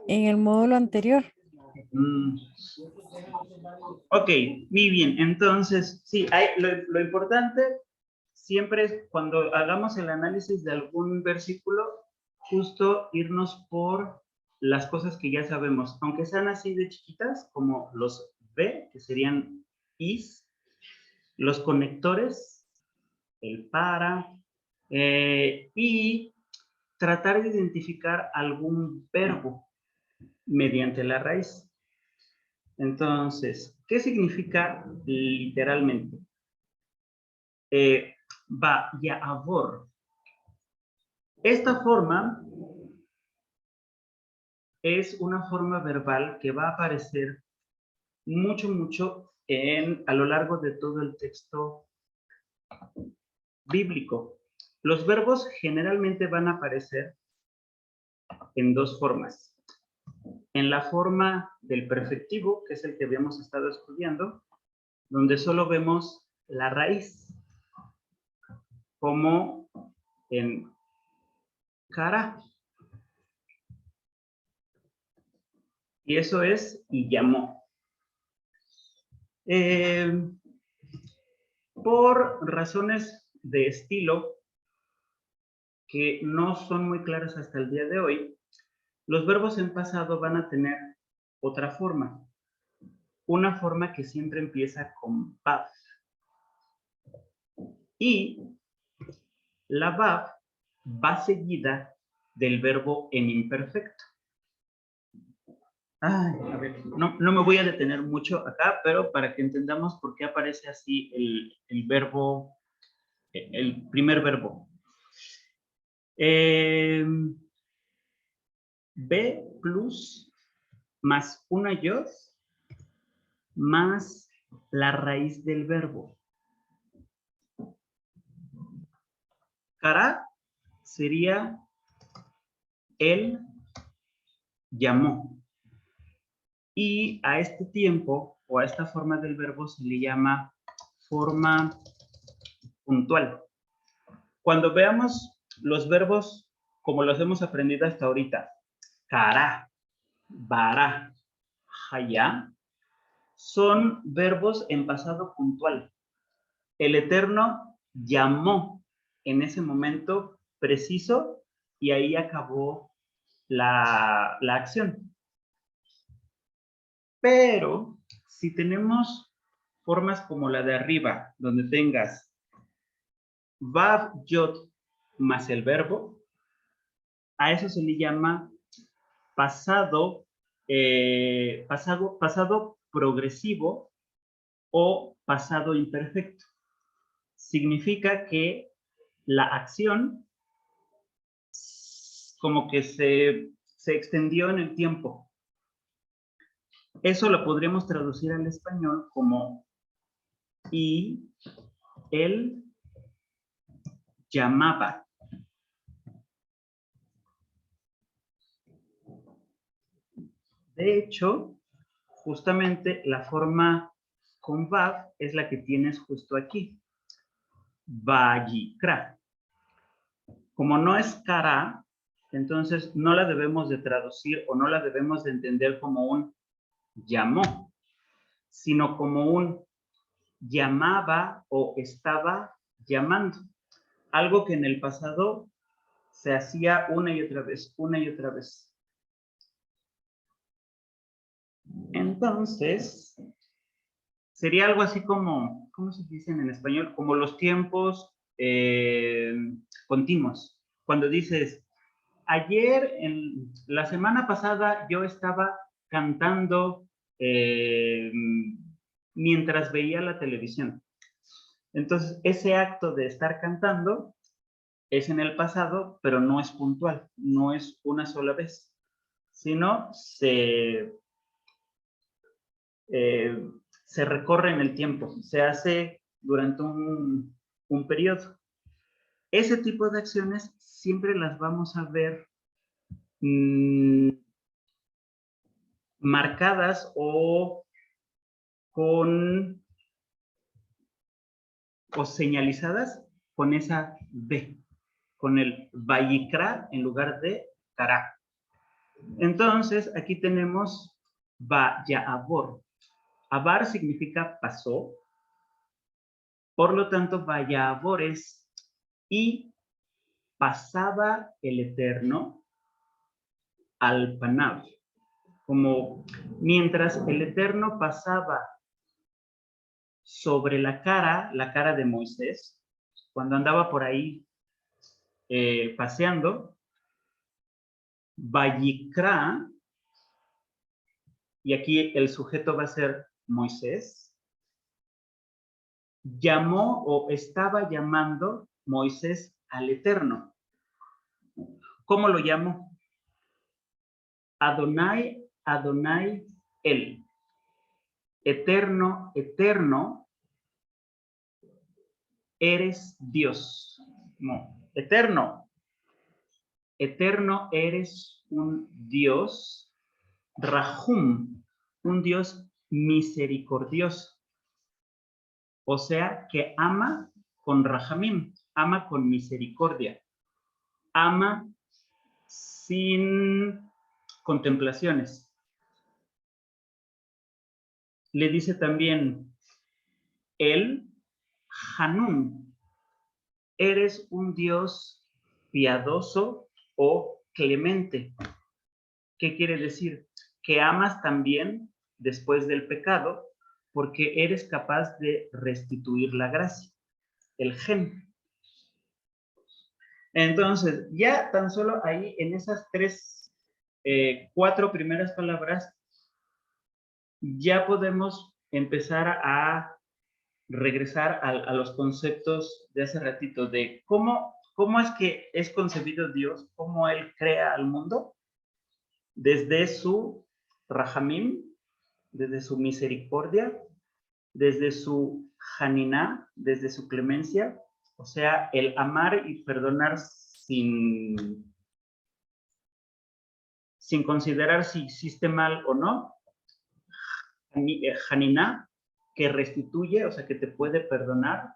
en el módulo anterior. Mm, ok, muy bien. Entonces, sí, lo importante siempre es cuando hagamos el análisis de algún versículo, justo irnos por las cosas que ya sabemos, aunque sean así de chiquitas, como los B, que serían is, los conectores, el para, y tratar de identificar algún verbo mediante la raíz. Entonces, ¿qué significa literalmente? Va, ya'avor. Esta forma es una forma verbal que va a aparecer mucho a lo largo de todo el texto bíblico. Los verbos generalmente van a aparecer en dos formas. En la forma del perfectivo, que es el que habíamos estado estudiando, donde solo vemos la raíz, como en cara. Y eso es y llamó. Por razones de estilo que no son muy claras hasta el día de hoy, los verbos en pasado van a tener otra forma. Una forma que siempre empieza con vav. Y la vav va seguida del verbo en imperfecto. Ay, a ver, no me voy a detener mucho acá, pero para que entendamos por qué aparece así el verbo, el primer verbo. B plus más una yod más la raíz del verbo. Cara sería él llamó. Y a este tiempo o a esta forma del verbo se le llama forma puntual. Cuando veamos los verbos como los hemos aprendido hasta ahorita, cara, bara, haya, son verbos en pasado puntual. El Eterno llamó en ese momento preciso y ahí acabó la acción. Pero si tenemos formas como la de arriba, donde tengas vav, yod más el verbo, a eso se le llama pasado, pasado progresivo o pasado imperfecto. Significa que la acción como que se extendió en el tiempo. Eso lo podríamos traducir al español como y él llamaba. De hecho, justamente la forma con vav es la que tienes justo aquí. Vayikra. Como no es cara, entonces no la debemos de traducir o no la debemos de entender como un llamó, sino como un llamaba o estaba llamando. algo que en el pasado se hacía una y otra vez, una y otra vez. Entonces, sería algo así como, ¿cómo se dicen en español? Como los tiempos continuos. Cuando dices, ayer, la semana pasada, yo estaba cantando mientras veía la televisión. Entonces, ese acto de estar cantando es en el pasado, pero no es puntual, no es una sola vez, sino se recorre en el tiempo, se hace durante un periodo. Ese tipo de acciones siempre las vamos a ver marcadas o señalizadas con esa B, con el Vayikra en lugar de Kara. Entonces, aquí tenemos Vayabor. Abar significa pasó, por lo tanto, Vayabores y pasaba el Eterno al Panav. Como mientras el Eterno pasaba sobre la cara de Moisés, cuando andaba por ahí paseando, Vayikra, y aquí el sujeto va a ser Moisés, llamó o estaba llamando Moisés al Eterno. ¿Cómo lo llamó? Adonai, Adonai, él. Eterno, eterno, eres Dios. No, eterno. Eterno eres un Dios, Rahum, un Dios misericordioso. O sea, que ama con Rahamim, ama con misericordia, ama sin contemplaciones. Le dice también, él, Hanun, eres un Dios piadoso o clemente. ¿Qué quiere decir? Que amas también después del pecado porque eres capaz de restituir la gracia, el gen. Entonces, ya tan solo ahí en esas cuatro primeras palabras, ya podemos empezar a regresar a los conceptos de hace ratito, de cómo es que es concebido Dios, cómo Él crea al mundo, desde su Rahamim, desde su misericordia, desde su Haniná, desde su clemencia, o sea, el amar y perdonar sin considerar si hiciste mal o no, Haniná, que restituye, o sea, que te puede perdonar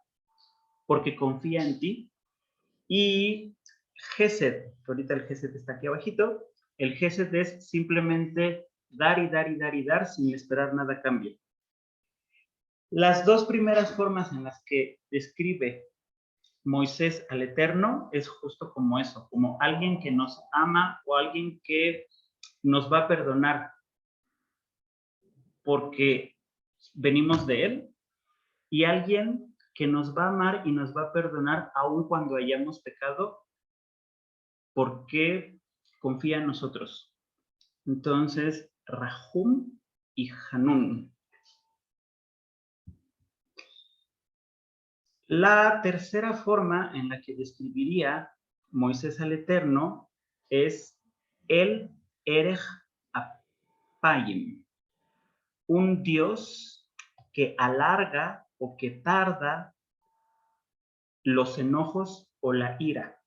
porque confía en ti, y Gesed, que ahorita el Gesed está aquí abajito, el Gesed es simplemente dar y dar y dar y dar sin esperar nada a cambio. Las dos primeras formas en las que describe Moisés al Eterno es justo como eso, como alguien que nos ama o alguien que nos va a perdonar porque venimos de Él, y alguien que nos va a amar y nos va a perdonar aun cuando hayamos pecado porque confía en nosotros. Entonces, Rahum y Hanun. La tercera forma en la que describiría Moisés al Eterno es el Erech Apayim, un Dios que alarga o que tarda los enojos o la ira.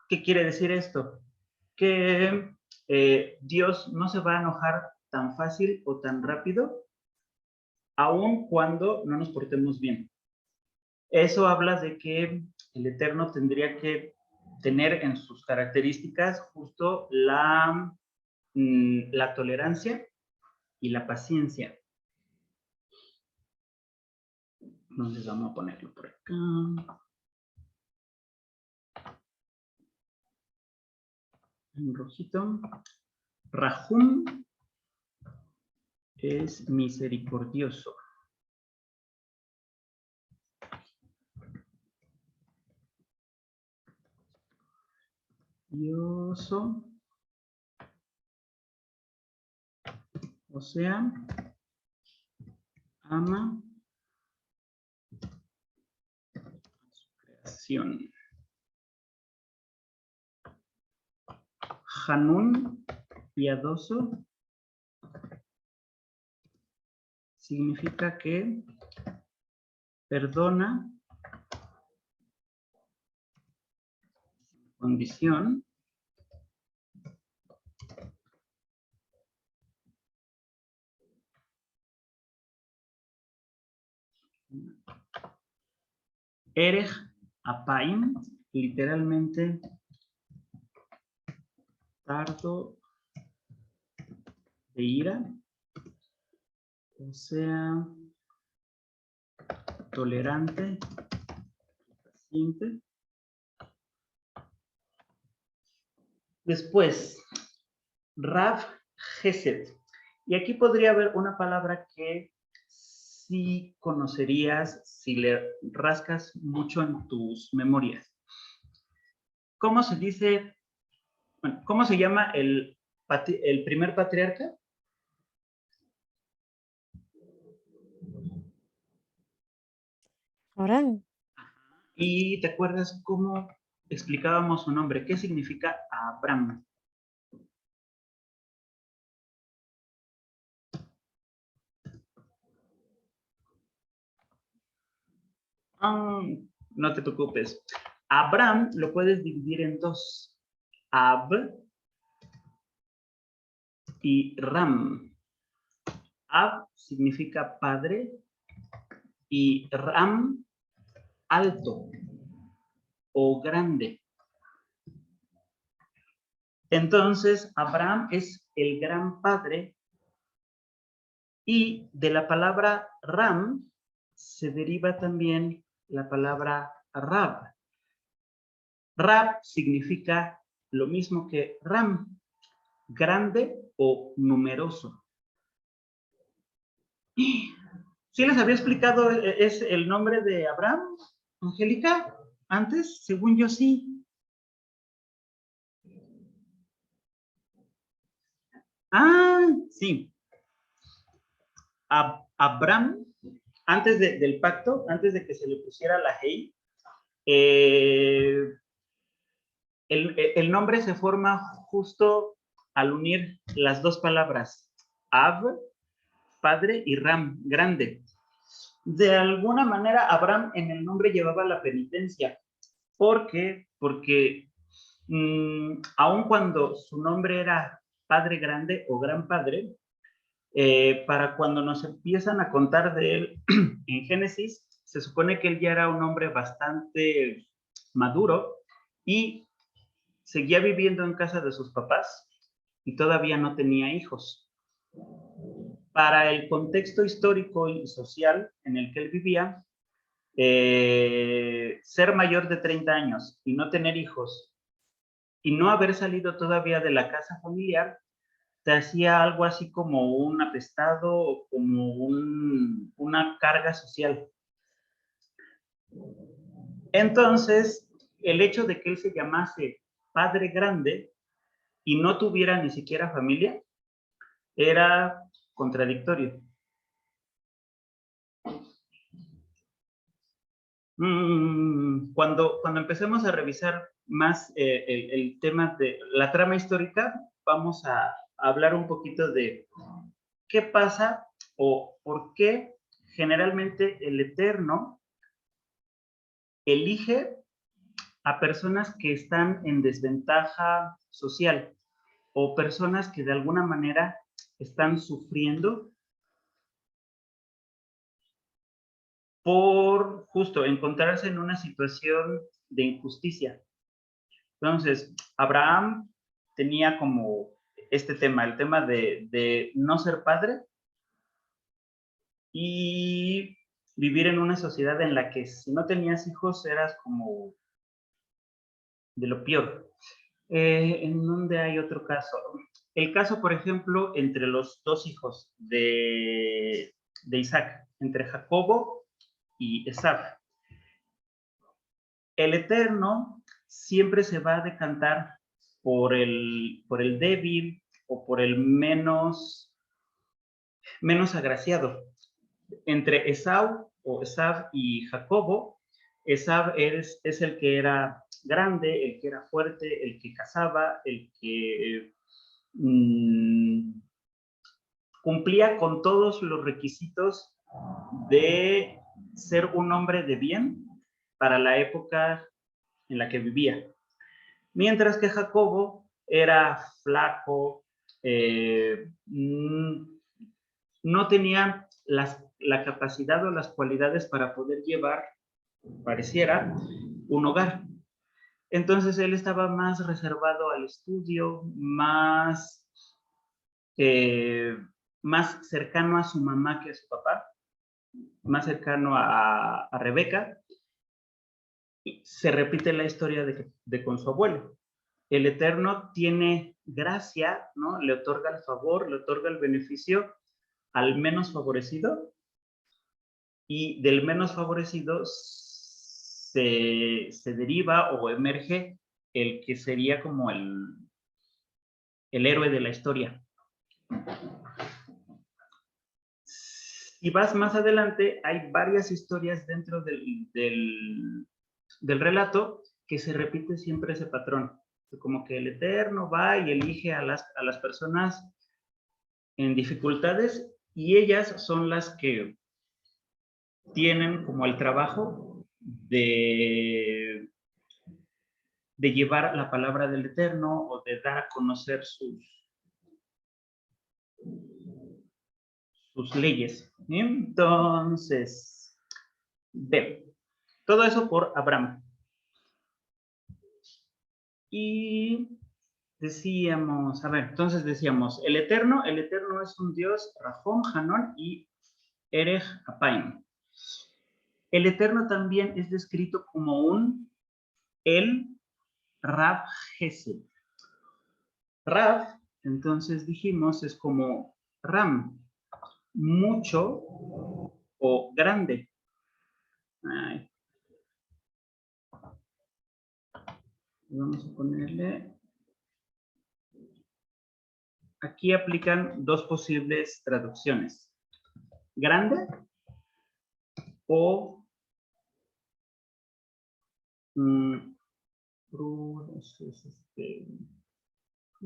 ¿Qué quiere decir esto? Que Dios no se va a enojar tan fácil o tan rápido, aun cuando no nos portemos bien. Eso habla de que el Eterno tendría que tener en sus características justo la tolerancia y la paciencia. Entonces vamos a ponerlo por acá. En rojito. Rahum es misericordioso. Dioso. O sea, ama su creación. Hanun, piadoso, significa que perdona condición Erech Apaim, literalmente tardo de ira, o sea, tolerante, paciente. Después, Rav Gesed. Y aquí podría haber una palabra que sí conocerías si le rascas mucho en tus memorias. ¿Cómo se dice? Bueno, ¿cómo se llama el primer patriarca? Abraham. ¿Y te acuerdas cómo explicábamos su nombre? ¿Qué significa Abraham? No te preocupes. Abraham lo puedes dividir en dos. Ab y Ram. Ab significa padre y Ram alto o grande. Entonces, Abraham es el gran padre y de la palabra Ram se deriva también la palabra Rab. Rab significa lo mismo que Ram, grande o numeroso. ¿Sí les había explicado es el nombre de Abraham, Angélica? Antes, según yo sí. Sí. Abraham, antes del pacto, antes de que se le pusiera la Hei, el nombre se forma justo al unir las dos palabras, Ab, padre, y Ram, grande. De alguna manera, Abraham en el nombre llevaba la penitencia. ¿Por qué? Porque aun cuando su nombre era Padre Grande o Gran Padre, para cuando nos empiezan a contar de él en Génesis, se supone que él ya era un hombre bastante maduro y seguía viviendo en casa de ser papás y todavía no tenía hijos. Para el contexto histórico y social en el que él vivía, ser mayor de 30 años y no tener hijos y no haber salido todavía de la casa familiar, te hacía algo así como un apestado o como una carga social. Entonces, el hecho de que él se llamase Padre Grande y no tuviera ni siquiera familia, era contradictorio. Cuando empecemos a revisar más el tema de la trama histórica, vamos a hablar un poquito de qué pasa o por qué generalmente el Eterno elige a personas que están en desventaja social o personas que de alguna manera están sufriendo por justo encontrarse en una situación de injusticia. Entonces, Abraham tenía como este tema, el tema de no ser padre y vivir en una sociedad en la que si no tenías hijos eras como de lo peor. ¿En dónde hay otro caso? El caso, por ejemplo, entre los dos hijos de Isaac, entre Jacobo y Esaf. El Eterno siempre se va a decantar por el débil o por el menos agraciado. Entre Esau o Esaf y Jacobo, Esaf es el que era grande, el que era fuerte, el que cazaba, el que cumplía con todos los requisitos de ser un hombre de bien para la época en la que vivía. Mientras que Jacobo era flaco, no tenía la capacidad o las cualidades para poder llevar, pareciera, un hogar. Entonces él estaba más reservado al estudio, más cercano a su mamá que a su papá, más cercano a Rebeca. Y se repite la historia de con su abuelo. El Eterno tiene gracia, ¿no? Le otorga el favor, le otorga el beneficio al menos favorecido, y del menos favorecido se deriva o emerge el que sería como el héroe de la historia. Si vas más adelante, hay varias historias dentro del relato que se repite siempre ese patrón. Como que el Eterno va y elige a las personas en dificultades, y ellas son las que tienen como el trabajo de llevar la palabra del Eterno o de dar a conocer sus leyes. Entonces, ve, todo eso por Abraham. Y decíamos, a ver, entonces decíamos, el Eterno es un Dios, Rahom, Hanón y Erech Apaim. El Eterno también es descrito como un El Rab Gesed. Rab, entonces dijimos, es como Ram, mucho o grande. Ay. Vamos a ponerle. Aquí aplican dos posibles traducciones. Grande o ¿cómo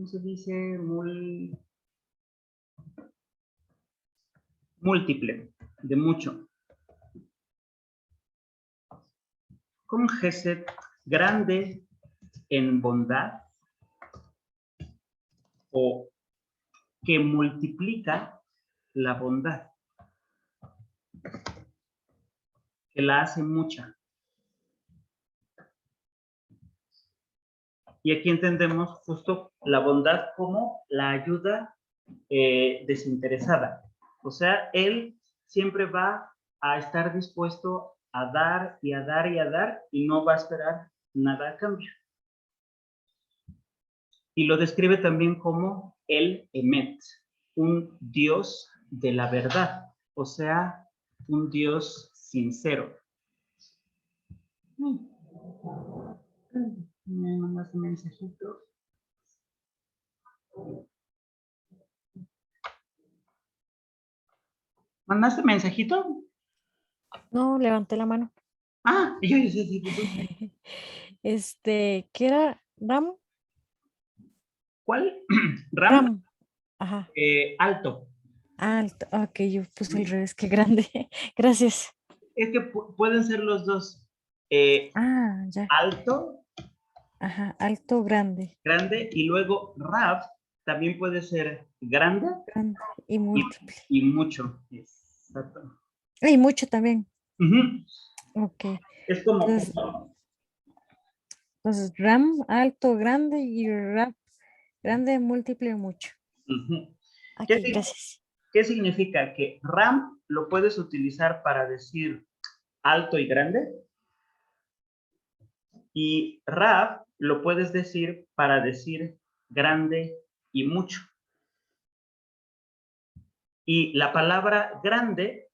se dice? Múltiple, de mucho. Con Gesed, grande en bondad o que multiplica la bondad, que la hace mucha. Y aquí entendemos justo la bondad como la ayuda desinteresada. O sea, él siempre va a estar dispuesto a dar y a dar y a dar, y no va a esperar nada a cambio. Y lo describe también como el Emet, un Dios de la verdad, o sea, un Dios sincero. Me mandas un mensajito. ¿Mandaste mensajito? No, levanté la mano. Ah, yo sí. ¿Qué era? ¿Ram? ¿Cuál? Ram, Ram. Ajá. alto. Alto. Ok, yo puse el revés, qué grande. Gracias. Es que pueden ser los dos. Ya. Alto, Ajá, alto, grande. grande, y luego Rab también puede ser grande Grande y múltiple. y mucho. Exacto. Y mucho también. Uh-huh. Ok. Es como Entonces, Ram, alto, grande y Rap, grande, múltiple, mucho. uh-huh. Aquí, gracias. ¿Qué significa? Que Ram lo puedes utilizar para decir alto y grande, y Rav lo puedes decir para decir grande y mucho. Y la palabra grande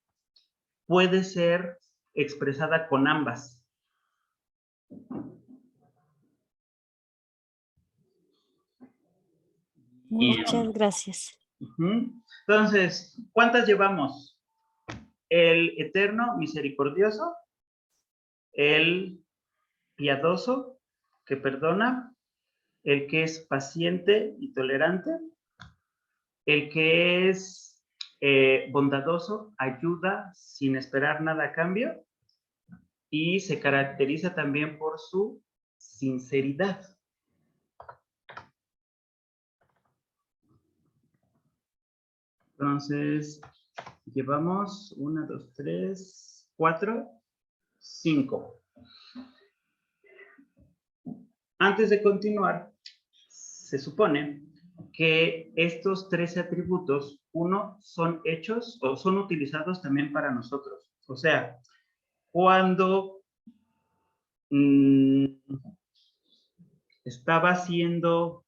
puede ser expresada con ambas. Muchas gracias. Entonces, ¿cuántas llevamos? El eterno misericordioso, el piadoso que perdona, el que es paciente y tolerante, el que es bondadoso, ayuda sin esperar nada a cambio, y se caracteriza también por su sinceridad. Entonces, llevamos 1, 2, 3, 4, 5. Antes de continuar, se supone que estos 13 atributos, uno, son hechos o son utilizados también para nosotros. O sea, cuando estaba haciendo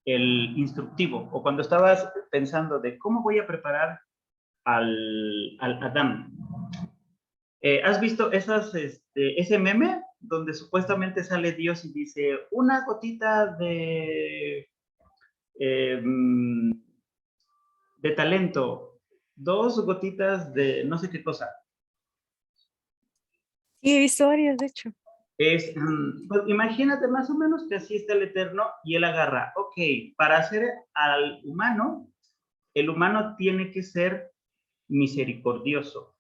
el instructivo o cuando estabas pensando de cómo voy a preparar al Adán. ¿Has visto ese meme donde supuestamente sale Dios y dice una gotita de talento, 2 gotitas de no sé qué cosa? Sí, he visto varias, de hecho. Pues imagínate más o menos que así está el Eterno y él agarra, ok, para hacer al humano, el humano tiene que ser misericordioso.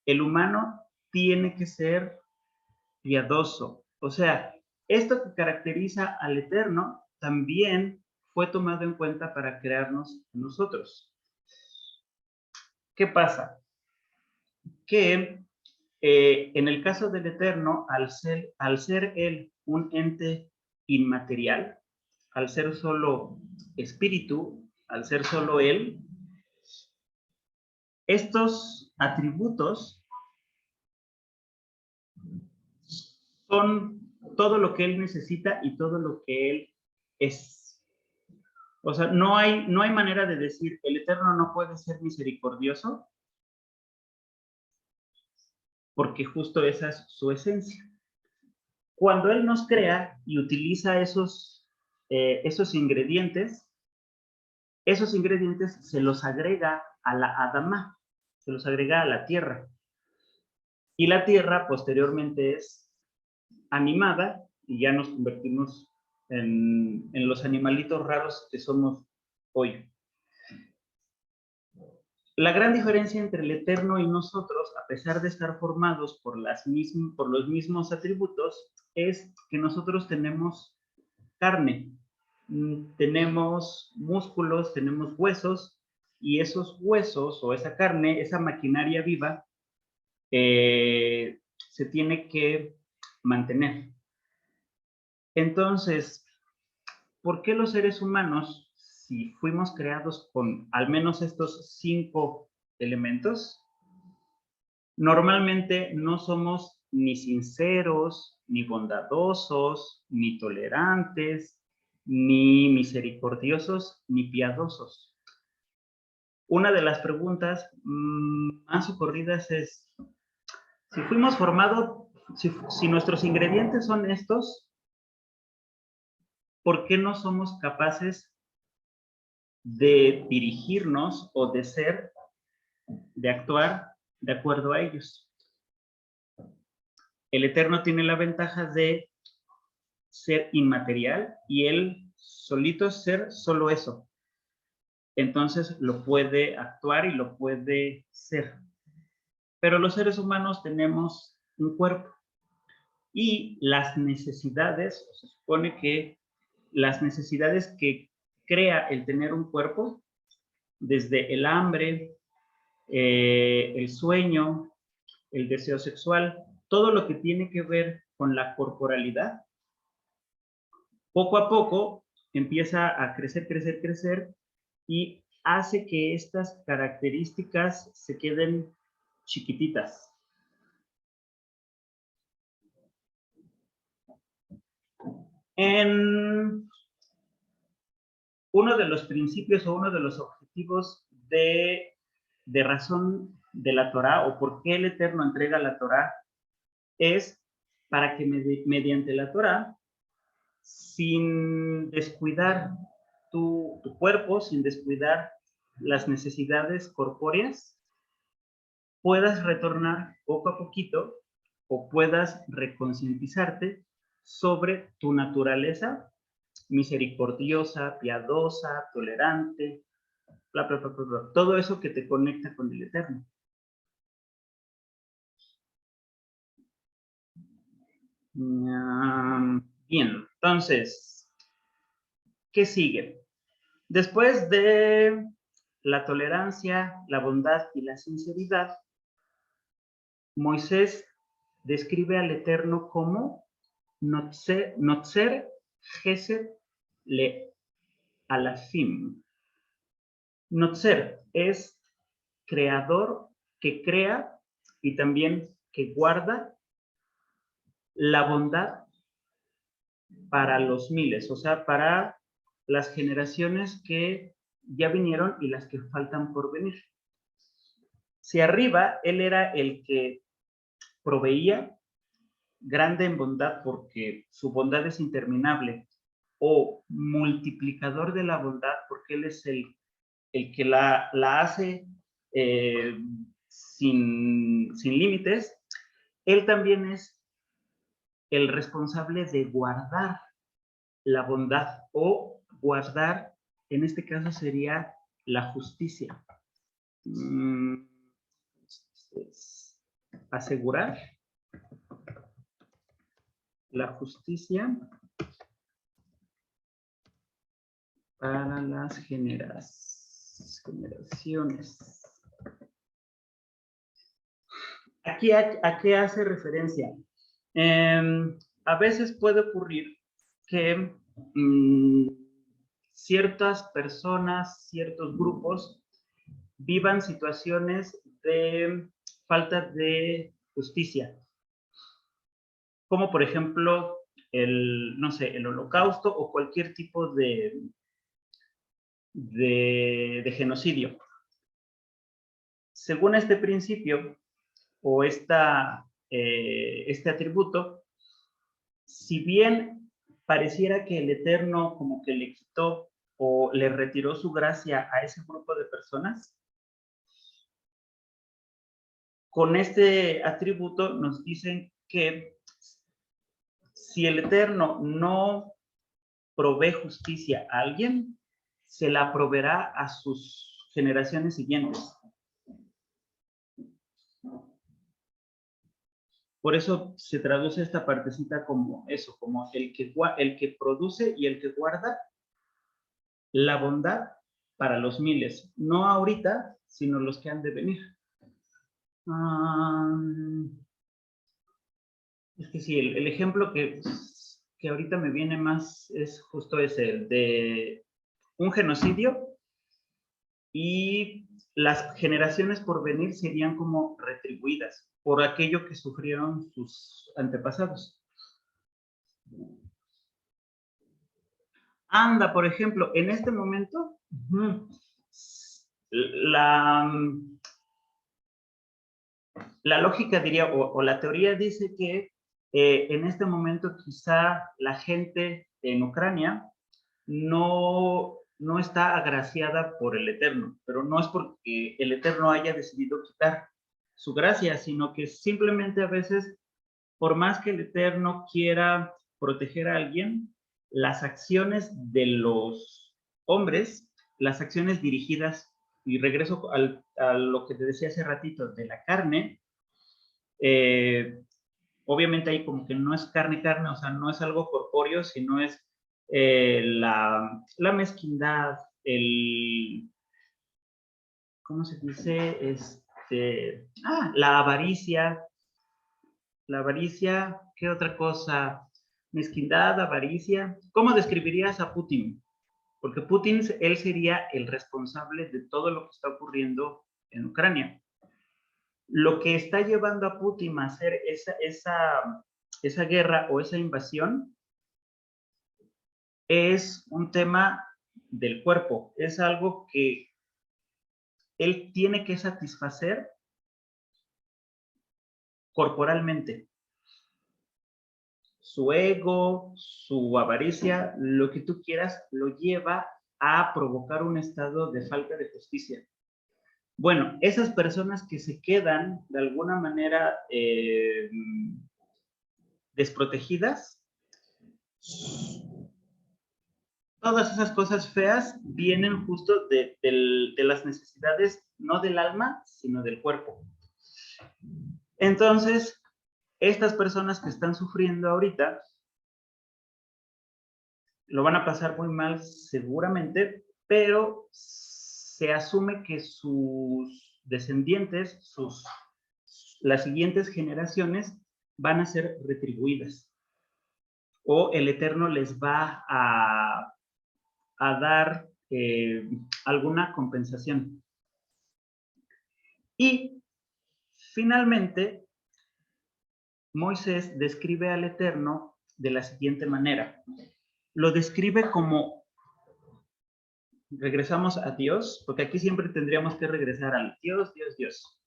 El humano tiene que ser piadoso. O sea, esto que caracteriza al Eterno también fue tomado en cuenta para crearnos nosotros. ¿Qué pasa? Que en el caso del Eterno, al ser Él un ente inmaterial, al ser solo espíritu, al ser solo Él, estos atributos son todo lo que Él necesita y todo lo que Él es. O sea, no hay manera de decir, el Eterno no puede ser misericordioso, porque justo esa es su esencia. Cuando Él nos crea y utiliza esos ingredientes se los agrega a la Adamá, se los agrega a la tierra. Y la tierra posteriormente es animada y ya nos convertimos en los animalitos raros que somos hoy. La gran diferencia entre el Eterno y nosotros, a pesar de estar formados por los mismos atributos, es que nosotros tenemos carne, tenemos músculos, tenemos huesos, y esos huesos o esa carne, esa maquinaria viva, se tiene que mantener. Entonces, ¿por qué los seres humanos, si fuimos creados con al menos estos 5 elementos, normalmente no somos ni sinceros, ni bondadosos, ni tolerantes, ni misericordiosos, ni piadosos? Una de las preguntas más ocurridas es, si fuimos formados, si nuestros ingredientes son estos, ¿por qué no somos capaces de dirigirnos o de actuar de acuerdo a ellos? El Eterno tiene la ventaja de ser inmaterial y él solito ser solo eso. Entonces lo puede actuar y lo puede ser. Pero los seres humanos tenemos un cuerpo y las necesidades, se supone que las necesidades que crea el tener un cuerpo, desde el hambre, el sueño, el deseo sexual, todo lo que tiene que ver con la corporalidad, poco a poco empieza a crecer, crecer, crecer, y hace que estas características se queden chiquititas. En uno de los principios o uno de los objetivos de razón de la Torá, o por qué el Eterno entrega la Torá, es para que mediante la Torá, sin descuidar tu cuerpo, sin descuidar las necesidades corpóreas, puedas retornar poco a poquito o puedas reconcientizarte sobre tu naturaleza misericordiosa, piadosa, tolerante, bla, bla, bla, bla, bla. Todo eso que te conecta con el Eterno. Bien, entonces, ¿qué sigue? Después de la tolerancia, la bondad y la sinceridad, Moisés describe al Eterno como Notzer Gesed Le Alafim. Notzer es creador que crea y también que guarda la bondad para los miles, o sea, para las generaciones que ya vinieron y las que faltan por venir. Si arriba él era el que proveía, grande en bondad porque su bondad es interminable, o multiplicador de la bondad porque él es el que la hace sin límites, él también es el responsable de guardar la bondad o guardar, en este caso sería la justicia. Asegurar la justicia para las generaciones. Aquí, ¿a qué hace referencia? A veces puede ocurrir que ciertas personas, ciertos grupos, vivan situaciones de falta de justicia. Como por ejemplo, no sé, el holocausto o cualquier tipo de genocidio. Según este principio o este atributo, si bien pareciera que el Eterno como que le quitó o le retiró su gracia a ese grupo de personas, con este atributo nos dicen que si el Eterno no provee justicia a alguien, se la proveerá a sus generaciones siguientes. Por eso se traduce esta partecita como eso, como el que produce y el que guarda la bondad para los miles. No ahorita, sino los que han de venir. Es que sí, el ejemplo que ahorita me viene más es justo ese, el de un genocidio y las generaciones por venir serían como retribuidas por aquello que sufrieron sus antepasados. Anda, por ejemplo, en este momento, la lógica diría, o la teoría dice que en este momento quizá la gente en Ucrania no está agraciada por el Eterno, pero no es porque el Eterno haya decidido quitar su gracia, sino que simplemente a veces, por más que el Eterno quiera proteger a alguien, las acciones de los hombres, las acciones dirigidas, y regreso a lo que te decía hace ratito, de la carne, obviamente ahí como que no es carne, o sea, no es algo corpóreo, sino es la mezquindad, ¿cómo se dice? La avaricia, ¿qué otra cosa? Mezquindad, avaricia. ¿Cómo describirías a Putin, porque Putin, él sería el responsable de todo lo que está ocurriendo en Ucrania. Lo que está llevando a Putin a hacer esa guerra o esa invasión es un tema del cuerpo, es algo que él tiene que satisfacer corporalmente. Su ego, su avaricia, lo que tú quieras, lo lleva a provocar un estado de falta de justicia. Bueno, esas personas que se quedan de alguna manera desprotegidas, todas esas cosas feas vienen justo de las necesidades, no del alma, sino del cuerpo. Entonces, estas personas que están sufriendo ahorita, lo van a pasar muy mal seguramente, pero se asume que sus descendientes, las siguientes generaciones, van a ser retribuidas. O el Eterno les va a dar alguna compensación. Y finalmente, Moisés describe al Eterno de la siguiente manera. Lo describe como, regresamos a Dios, porque aquí siempre tendríamos que regresar al Dios, Dios, Dios.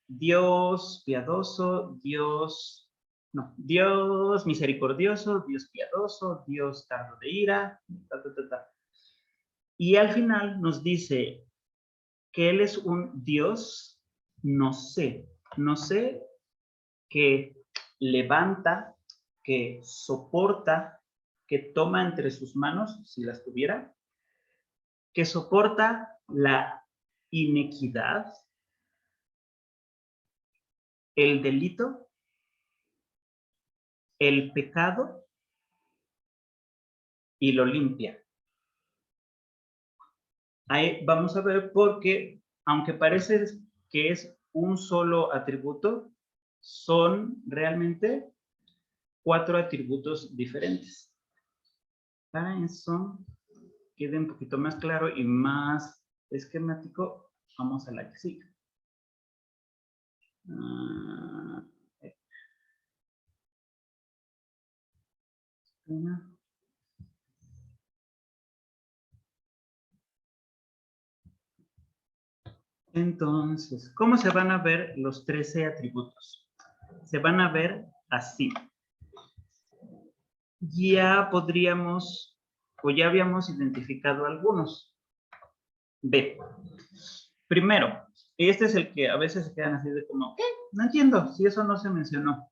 Dios piadoso, Dios misericordioso, Dios piadoso, Dios tardo de ira, Y al final nos dice que Él es un Dios, no sé, que levanta, que soporta, que toma entre sus manos, si las tuviera, que soporta la inequidad, el delito, el pecado y lo limpia. Ahí vamos a ver porque, aunque parece que es un solo atributo, son realmente 4 atributos diferentes. Para eso quede un poquito más claro y más esquemático, vamos a la que sigue. Entonces, ¿cómo se van a ver los 13 atributos? Se van a ver así. Ya podríamos, o ya habíamos identificado algunos. B. Primero, este es el que a veces se quedan así de como, ¿qué? No entiendo, si eso no se mencionó.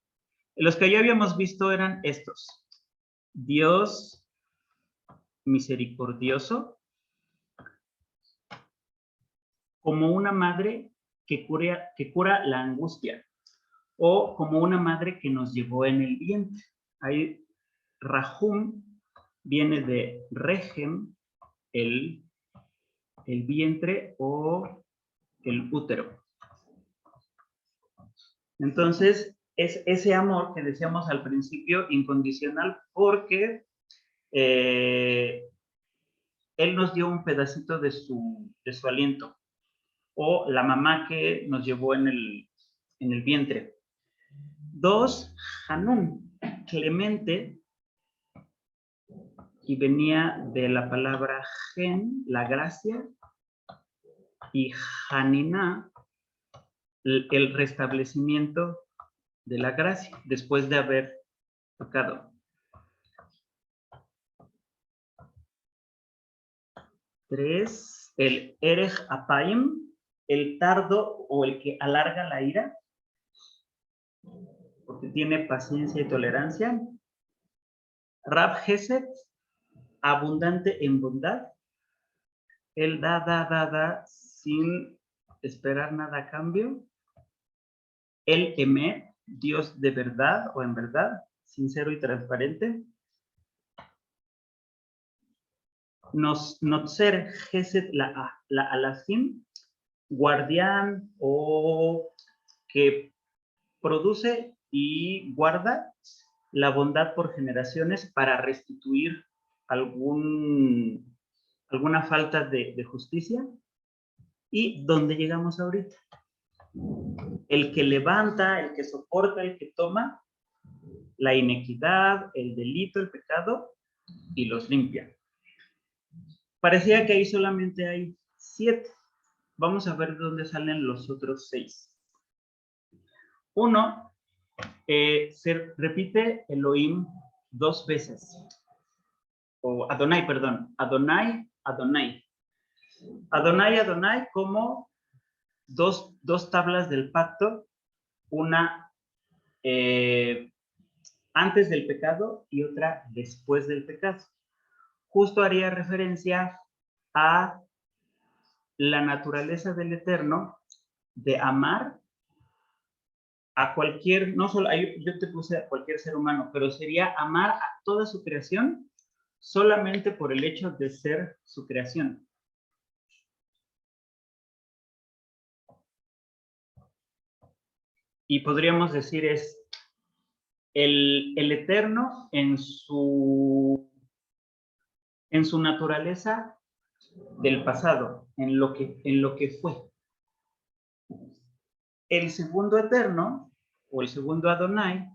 Los que ya habíamos visto eran estos. Dios misericordioso, como una madre que cura la angustia, o como una madre que nos llevó en el vientre. Ahí, Rahum viene de Regem, el vientre o el útero. Entonces, es ese amor que decíamos al principio, incondicional, porque Él nos dio un pedacito de su aliento, o la mamá que nos llevó en el vientre. 2, Hanun, clemente, y venía de la palabra gen, la gracia, y Haniná, el restablecimiento de la gracia, después de haber pecado. 3, el Erej Apaim, el tardo o el que alarga la ira, porque tiene paciencia y tolerancia. Rab Geset, abundante en bondad. Él da sin esperar nada a cambio. El Emet, Dios de verdad o en verdad, sincero y transparente. Notzer Geset la Alafim, guardián o que produce y guarda la bondad por generaciones para restituir alguna falta de justicia. ¿Y dónde llegamos ahorita? El que levanta, el que soporta, el que toma la inequidad, el delito, el pecado, y los limpia. Parecía que ahí solamente hay 7. Vamos a ver de dónde salen los otros 6. 1, se repite Elohim 2 veces. O Adonai, perdón. Adonai, Adonai. Adonai, Adonai como dos tablas del pacto. Una antes del pecado y otra después del pecado. Justo haría referencia a la naturaleza del Eterno de amar a cualquier, no solo, yo te puse a cualquier ser humano, pero sería amar a toda su creación solamente por el hecho de ser su creación. Y podríamos decir es el Eterno en su naturaleza del pasado, en lo que fue. El segundo Eterno, o el segundo Adonai,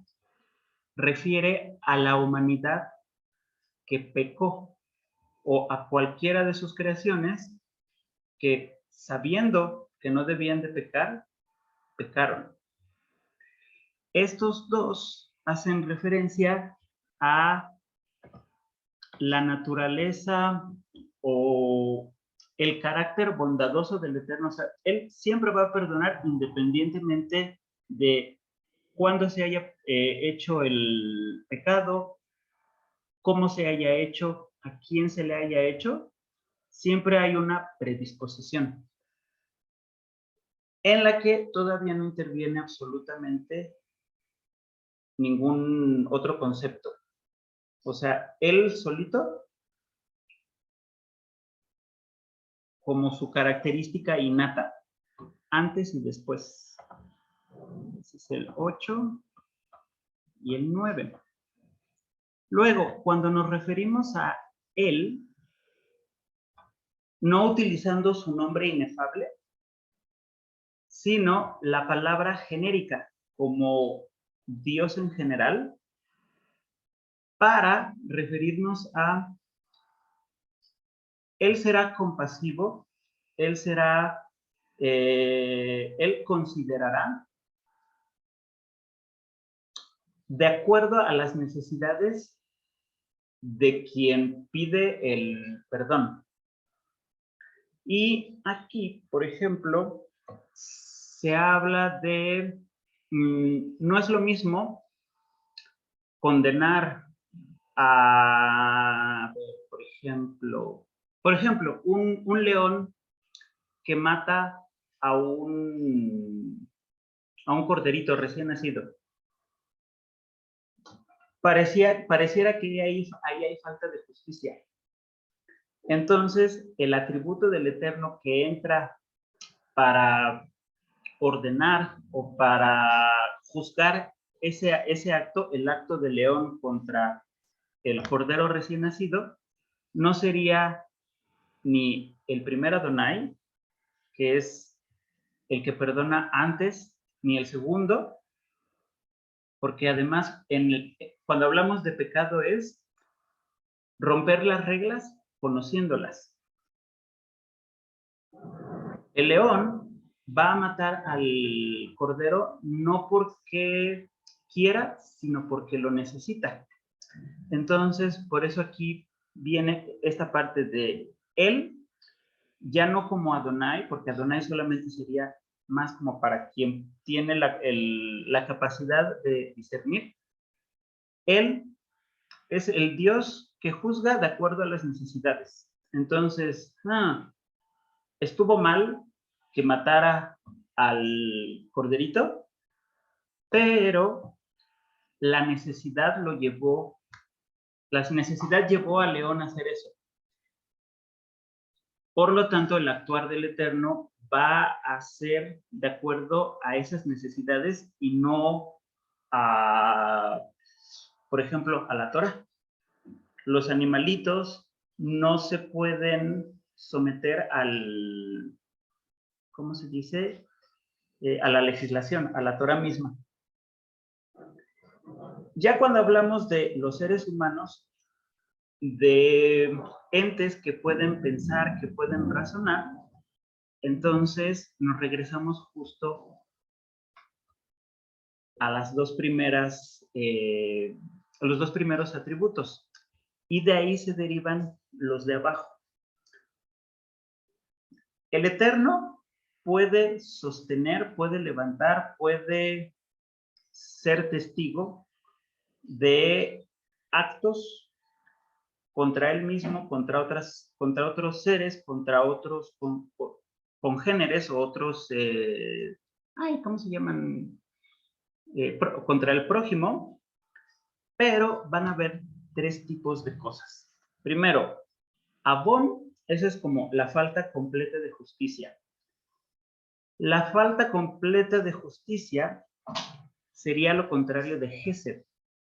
refiere a la humanidad que pecó, o a cualquiera de sus creaciones que, sabiendo que no debían de pecar, pecaron. Estos dos hacen referencia a la naturaleza o el carácter bondadoso del Eterno. O sea, Él siempre va a perdonar independientemente de cuándo se haya hecho el pecado, cómo se haya hecho, a quién se le haya hecho. Siempre hay una predisposición en la que todavía no interviene absolutamente ningún otro concepto. O sea, él solito, como su característica innata, antes y después. Ese es el 8 y el 9. Luego, cuando nos referimos a él, no utilizando su nombre inefable, sino la palabra genérica, como Dios en general, para referirnos a Él será compasivo, Él será, Él considerará de acuerdo a las necesidades de quien pide el perdón. Y aquí, por ejemplo, se habla de, no es lo mismo condenar a, por ejemplo, un león que mata a un corderito recién nacido. Pareciera que ahí hay falta de justicia. Entonces, el atributo del Eterno que entra para ordenar o para juzgar ese acto, el acto de león contra el cordero recién nacido, no sería ni el primer Adonai, que es el que perdona antes, ni el segundo, porque además cuando hablamos de pecado es romper las reglas conociéndolas. El león va a matar al cordero no porque quiera, sino porque lo necesita. Entonces, por eso aquí viene esta parte de él, ya no como Adonai, porque Adonai solamente sería más como para quien tiene la capacidad de discernir. Él es el Dios que juzga de acuerdo a las necesidades. Entonces, estuvo mal que matara al corderito, pero la necesidad llevó al león a hacer eso. Por lo tanto, el actuar del Eterno va a ser de acuerdo a esas necesidades y no a, por ejemplo, a la Torah. Los animalitos no se pueden someter al, ¿cómo se dice? A la legislación, a la Torah misma. Ya cuando hablamos de los seres humanos, de entes que pueden pensar, que pueden razonar, entonces nos regresamos justo a las dos primeras, a los dos primeros atributos. Y de ahí se derivan los de abajo. El Eterno puede sostener, puede levantar, puede ser testigo de actos contra él mismo, contra otros seres, contra otros congéneres o otros, ¿cómo se llaman? Contra el prójimo, pero van a haber tres tipos de cosas. Primero, abón, esa es como la falta completa de justicia. La falta completa de justicia sería lo contrario de Gesed.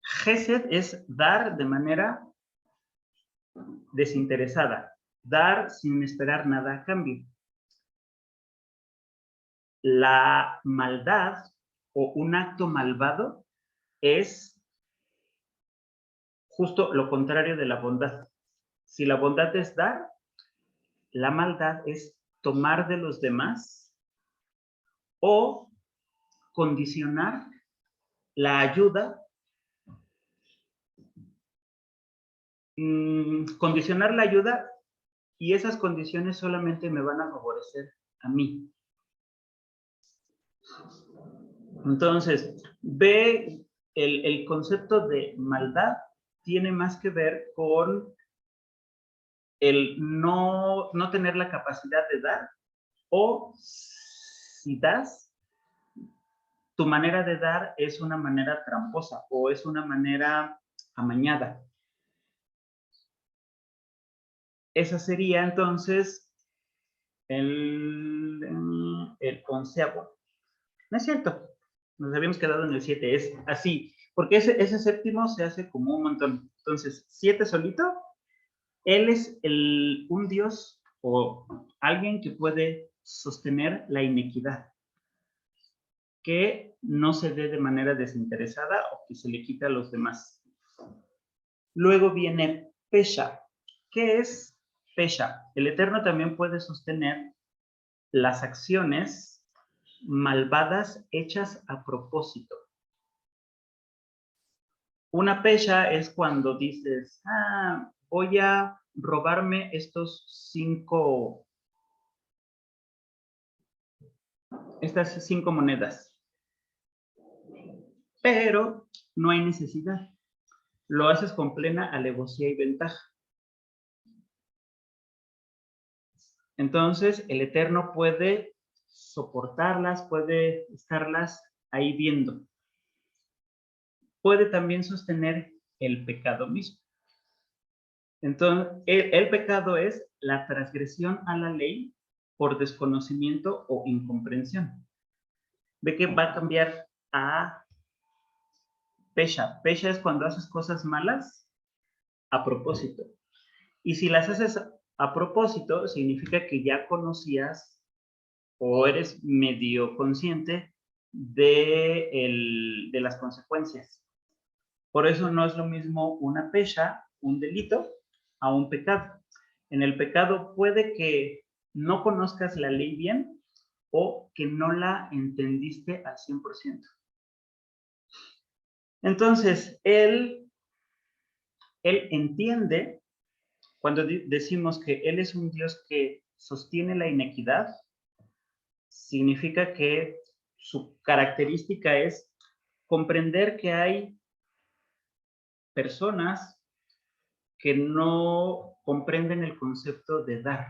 Gesed es dar de manera desinteresada, dar sin esperar nada a cambio. La maldad o un acto malvado es justo lo contrario de la bondad. Si la bondad es dar, la maldad es tomar de los demás o condicionar la ayuda, y esas condiciones solamente me van a favorecer a mí. Entonces, ve el concepto de maldad tiene más que ver con el no tener la capacidad de dar, o si das, tu manera de dar es una manera tramposa o es una manera amañada. Esa sería entonces el onceavo. No es cierto, nos habíamos quedado en el 7, es así, porque ese séptimo se hace como un montón. Entonces, 7 solito, él es un Dios o alguien que puede sostener la inequidad, que no se dé de manera desinteresada o que se le quita a los demás. Luego viene Pesha. ¿Qué es Pesha? El Eterno también puede sostener las acciones malvadas hechas a propósito. Una Pesha es cuando dices, voy a robarme estas 5 monedas, pero no hay necesidad. Lo haces con plena alevosía y ventaja. Entonces, el Eterno puede soportarlas, puede estarlas ahí viendo. Puede también sostener el pecado mismo. Entonces, el pecado es la transgresión a la ley por desconocimiento o incomprensión. Ve que va a cambiar a Pesha. Pesha es cuando haces cosas malas a propósito. Y si las haces a propósito, significa que ya conocías o eres medio consciente de las consecuencias. Por eso no es lo mismo una pesha, un delito, a un pecado. En el pecado puede que no conozcas la ley bien o que no la entendiste al 100%. Entonces, él entiende, cuando decimos que él es un Dios que sostiene la inequidad, significa que su característica es comprender que hay personas que no comprenden el concepto de dar.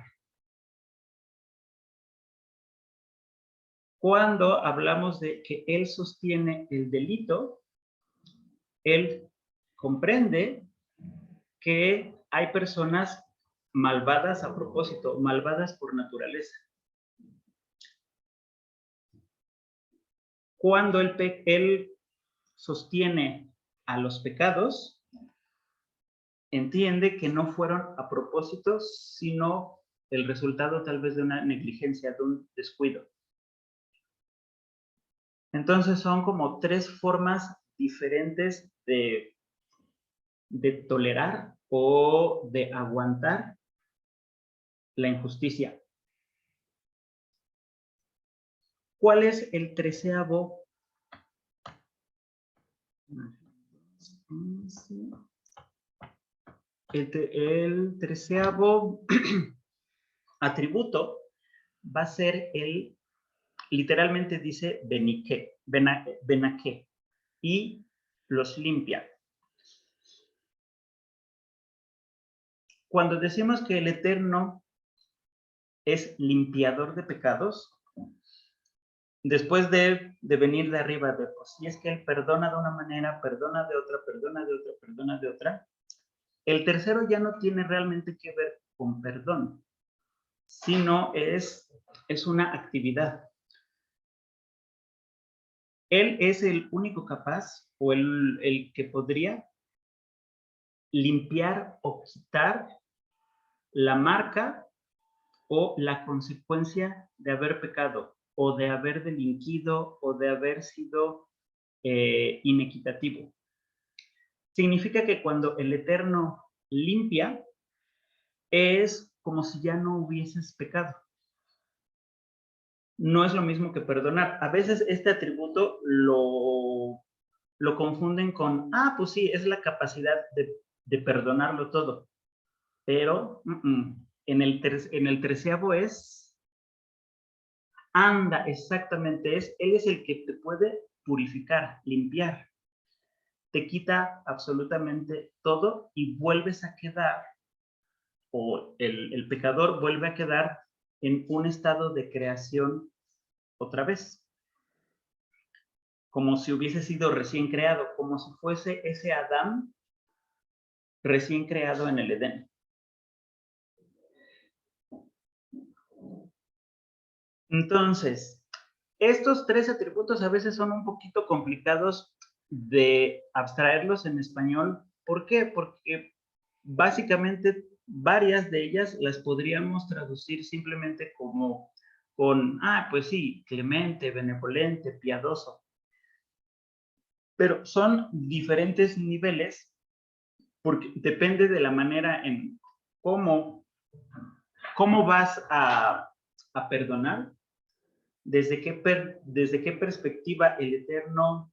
Cuando hablamos de que él sostiene el delito, él comprende que hay personas malvadas a propósito, malvadas por naturaleza. Cuando él sostiene a los pecados, entiende que no fueron a propósito, sino el resultado tal vez de una negligencia, de un descuido. Entonces son como tres formas diferentes de tolerar o de aguantar la injusticia. ¿Cuál es el 13º? El 13º atributo va a ser el, literalmente dice benaque, y los limpia. Cuando decimos que el Eterno es limpiador de pecados, después de venir de arriba, de pues si es que Él perdona de una manera, perdona de otra, perdona de otra, perdona de otra, el tercero ya no tiene realmente que ver con perdón, sino es una actividad. Él es el único capaz o el que podría limpiar o quitar la marca o la consecuencia de haber pecado o de haber delinquido o de haber sido inequitativo. Significa que cuando el Eterno limpia, es como si ya no hubieses pecado. No es lo mismo que perdonar. A veces este atributo lo confunden con, pues sí, es la capacidad de perdonarlo todo. Pero en el 13º exactamente él es el que te puede purificar, limpiar. Te quita absolutamente todo y vuelves a quedar, o el pecador vuelve a quedar en un estado de creación otra vez. Como si hubiese sido recién creado, como si fuese ese Adán recién creado en el Edén. Entonces, estos tres atributos a veces son un poquito complicados de abstraerlos en español. ¿Por qué? Porque básicamente varias de ellas las podríamos traducir simplemente como con, pues sí, clemente, benevolente, piadoso. Pero son diferentes niveles porque depende de la manera en cómo vas a perdonar, desde qué perspectiva el Eterno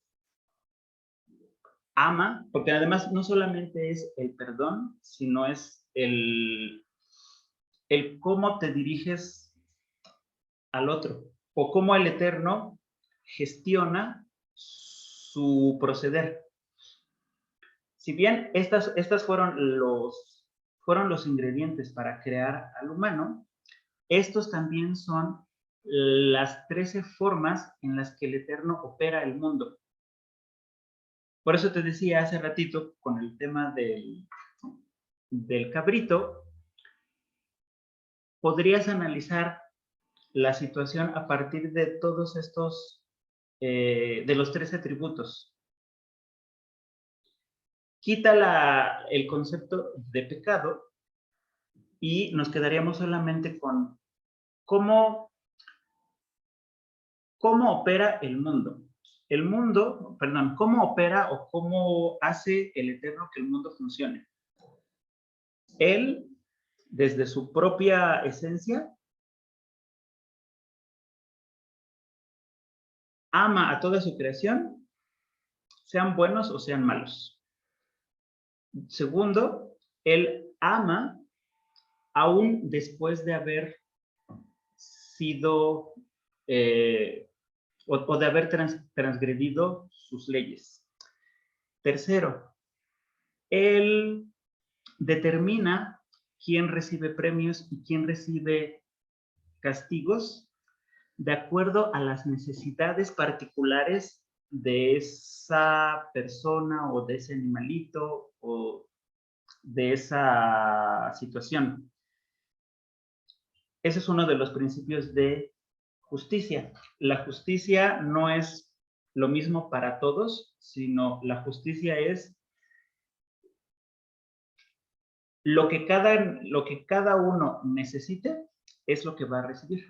ama, porque además no solamente es el perdón, sino es el cómo te diriges al otro, o cómo el Eterno gestiona su proceder. Si bien estas fueron los ingredientes para crear al humano, estos también son las 13 formas en las que el Eterno opera el mundo. Por eso te decía hace ratito, con el tema del cabrito, podrías analizar la situación a partir de todos estos, de los 13 atributos. Quita el concepto de pecado y nos quedaríamos solamente con cómo opera el mundo. ¿Cómo opera o cómo hace el Eterno que el mundo funcione? Él, desde su propia esencia, ama a toda su creación, sean buenos o sean malos. Segundo, él ama aún después de haber sido o de haber transgredido sus leyes. Tercero, él determina quién recibe premios y quién recibe castigos de acuerdo a las necesidades particulares de esa persona o de ese animalito o de esa situación. Ese es uno de los principios de justicia. La justicia no es lo mismo para todos, sino la justicia es lo que cada uno necesite es lo que va a recibir.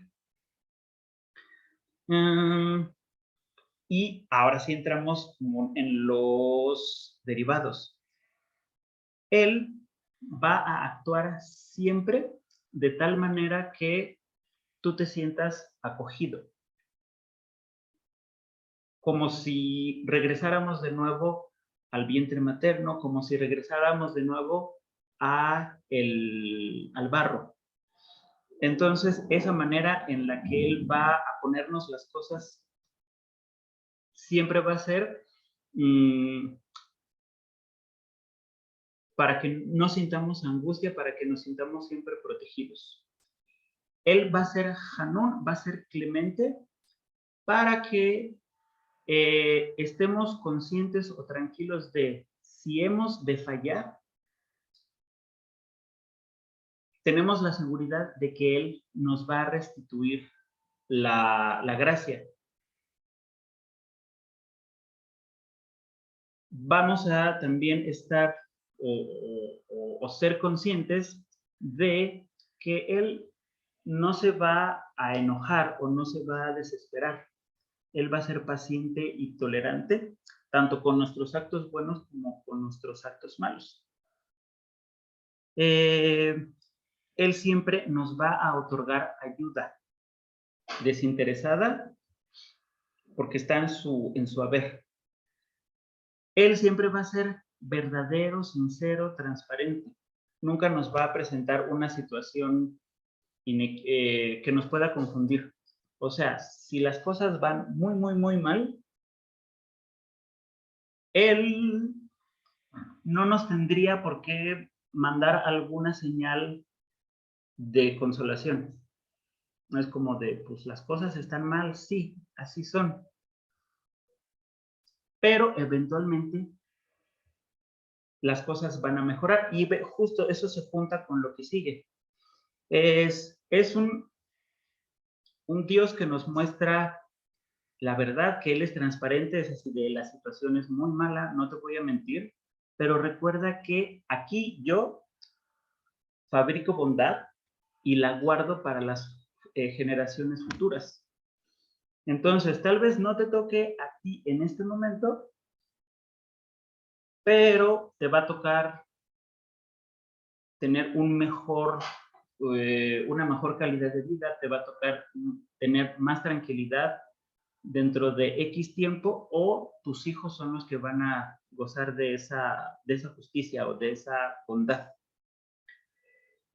Y ahora sí entramos en los derivados. Él va a actuar siempre de tal manera que tú te sientas acogido. Como si regresáramos de nuevo al vientre materno, como si regresáramos de nuevo al barro. Entonces, esa manera en la que él va a ponernos las cosas siempre va a ser para que no sintamos angustia, para que nos sintamos siempre protegidos. Él va a ser Hanún, va a ser clemente, para que estemos conscientes o tranquilos de si hemos de fallar, tenemos la seguridad de que Él nos va a restituir la gracia. Vamos a también estar o ser conscientes de que Él no se va a enojar o no se va a desesperar. Él va a ser paciente y tolerante, tanto con nuestros actos buenos como con nuestros actos malos. Él siempre nos va a otorgar ayuda desinteresada porque está en su haber. Él siempre va a ser verdadero, sincero, transparente. Nunca nos va a presentar una situación que nos pueda confundir. O sea, si las cosas van muy, muy, muy mal, Él no nos tendría por qué mandar alguna señal de consolación. No es como de, pues las cosas están mal, sí, así son. Pero eventualmente las cosas van a mejorar y justo eso se junta con lo que sigue. Es un Dios que nos muestra la verdad, que Él es transparente, es así de la situación es muy mala, no te voy a mentir, pero recuerda que aquí yo fabrico bondad y la guardo para las generaciones futuras. Entonces, tal vez no te toque a ti en este momento, pero te va a tocar tener una mejor calidad de vida, te va a tocar tener más tranquilidad dentro de X tiempo o tus hijos son los que van a gozar de esa justicia o de esa bondad.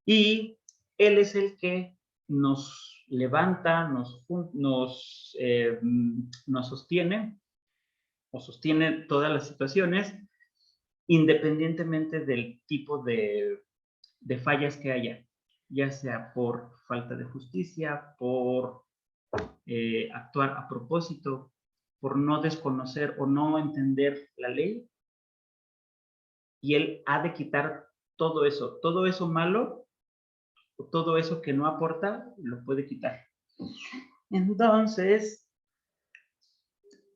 Y Él es el que nos levanta, nos sostiene o sostiene todas las situaciones independientemente del tipo de fallas que haya, ya sea por falta de justicia, por actuar a propósito, por no desconocer o no entender la ley, y Él ha de quitar todo eso malo, todo eso que no aporta, lo puede quitar. Entonces,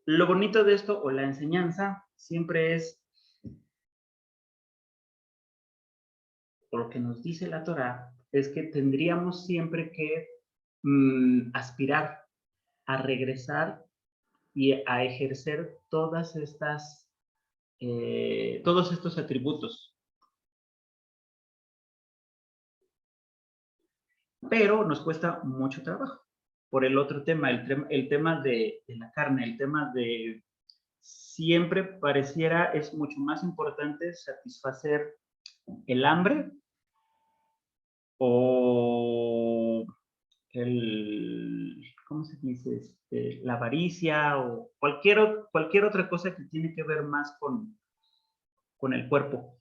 lo bonito de esto o la enseñanza siempre es, o lo que nos dice la Torá, es que tendríamos siempre que aspirar a regresar y a ejercer todos estos atributos. Pero nos cuesta mucho trabajo. Por el otro tema, el tema de la carne, el tema de siempre pareciera es mucho más importante satisfacer el hambre o ¿cómo se dice? La avaricia o cualquier otra cosa que tiene que ver más con el cuerpo.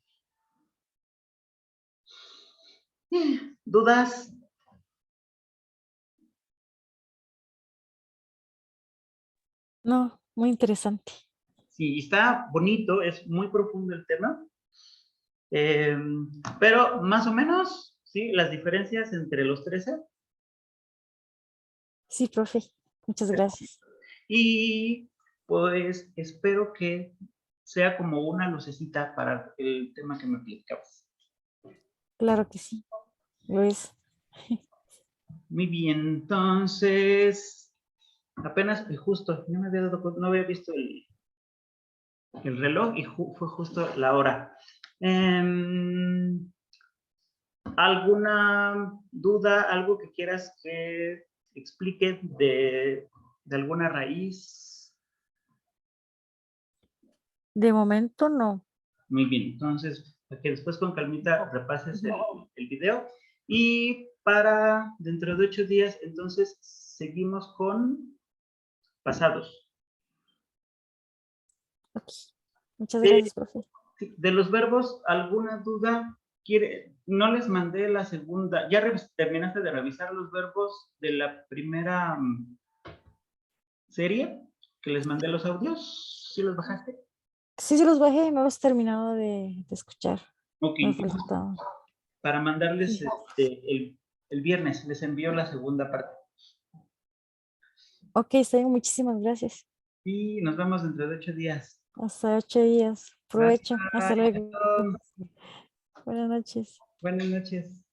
¿Dudas? No, muy interesante. Sí, está bonito, es muy profundo el tema, pero más o menos, sí, las diferencias entre los 13. Sí, profe. Muchas gracias. Y pues espero que sea como una lucecita para el tema que me platicabas. Claro que sí, lo es. Muy bien, entonces, apenas justo, no me había dado cuenta, no había visto el reloj y fue justo la hora. ¿Alguna duda, algo que quieras que explique de alguna raíz? De momento no. Muy bien, entonces, para que después con calmita repases el video. Y para dentro de 8 días, entonces, seguimos con pasados. Ok. Muchas De, gracias, profe. de los verbos, ¿alguna duda? No les mandé la segunda. ¿Ya terminaste de revisar los verbos de la primera serie que les mandé los audios? ¿Sí los bajaste? Sí, se los bajé y no los he terminado de escuchar. Ok, Me entonces faltaba. para mandarles Sí. el viernes, les envío la segunda parte. Ok, está bien, muchísimas gracias. Y nos vemos dentro de 8 días. Hasta 8 días. Bye. Provecho. Hasta luego. Adiós. Buenas noches. Buenas noches.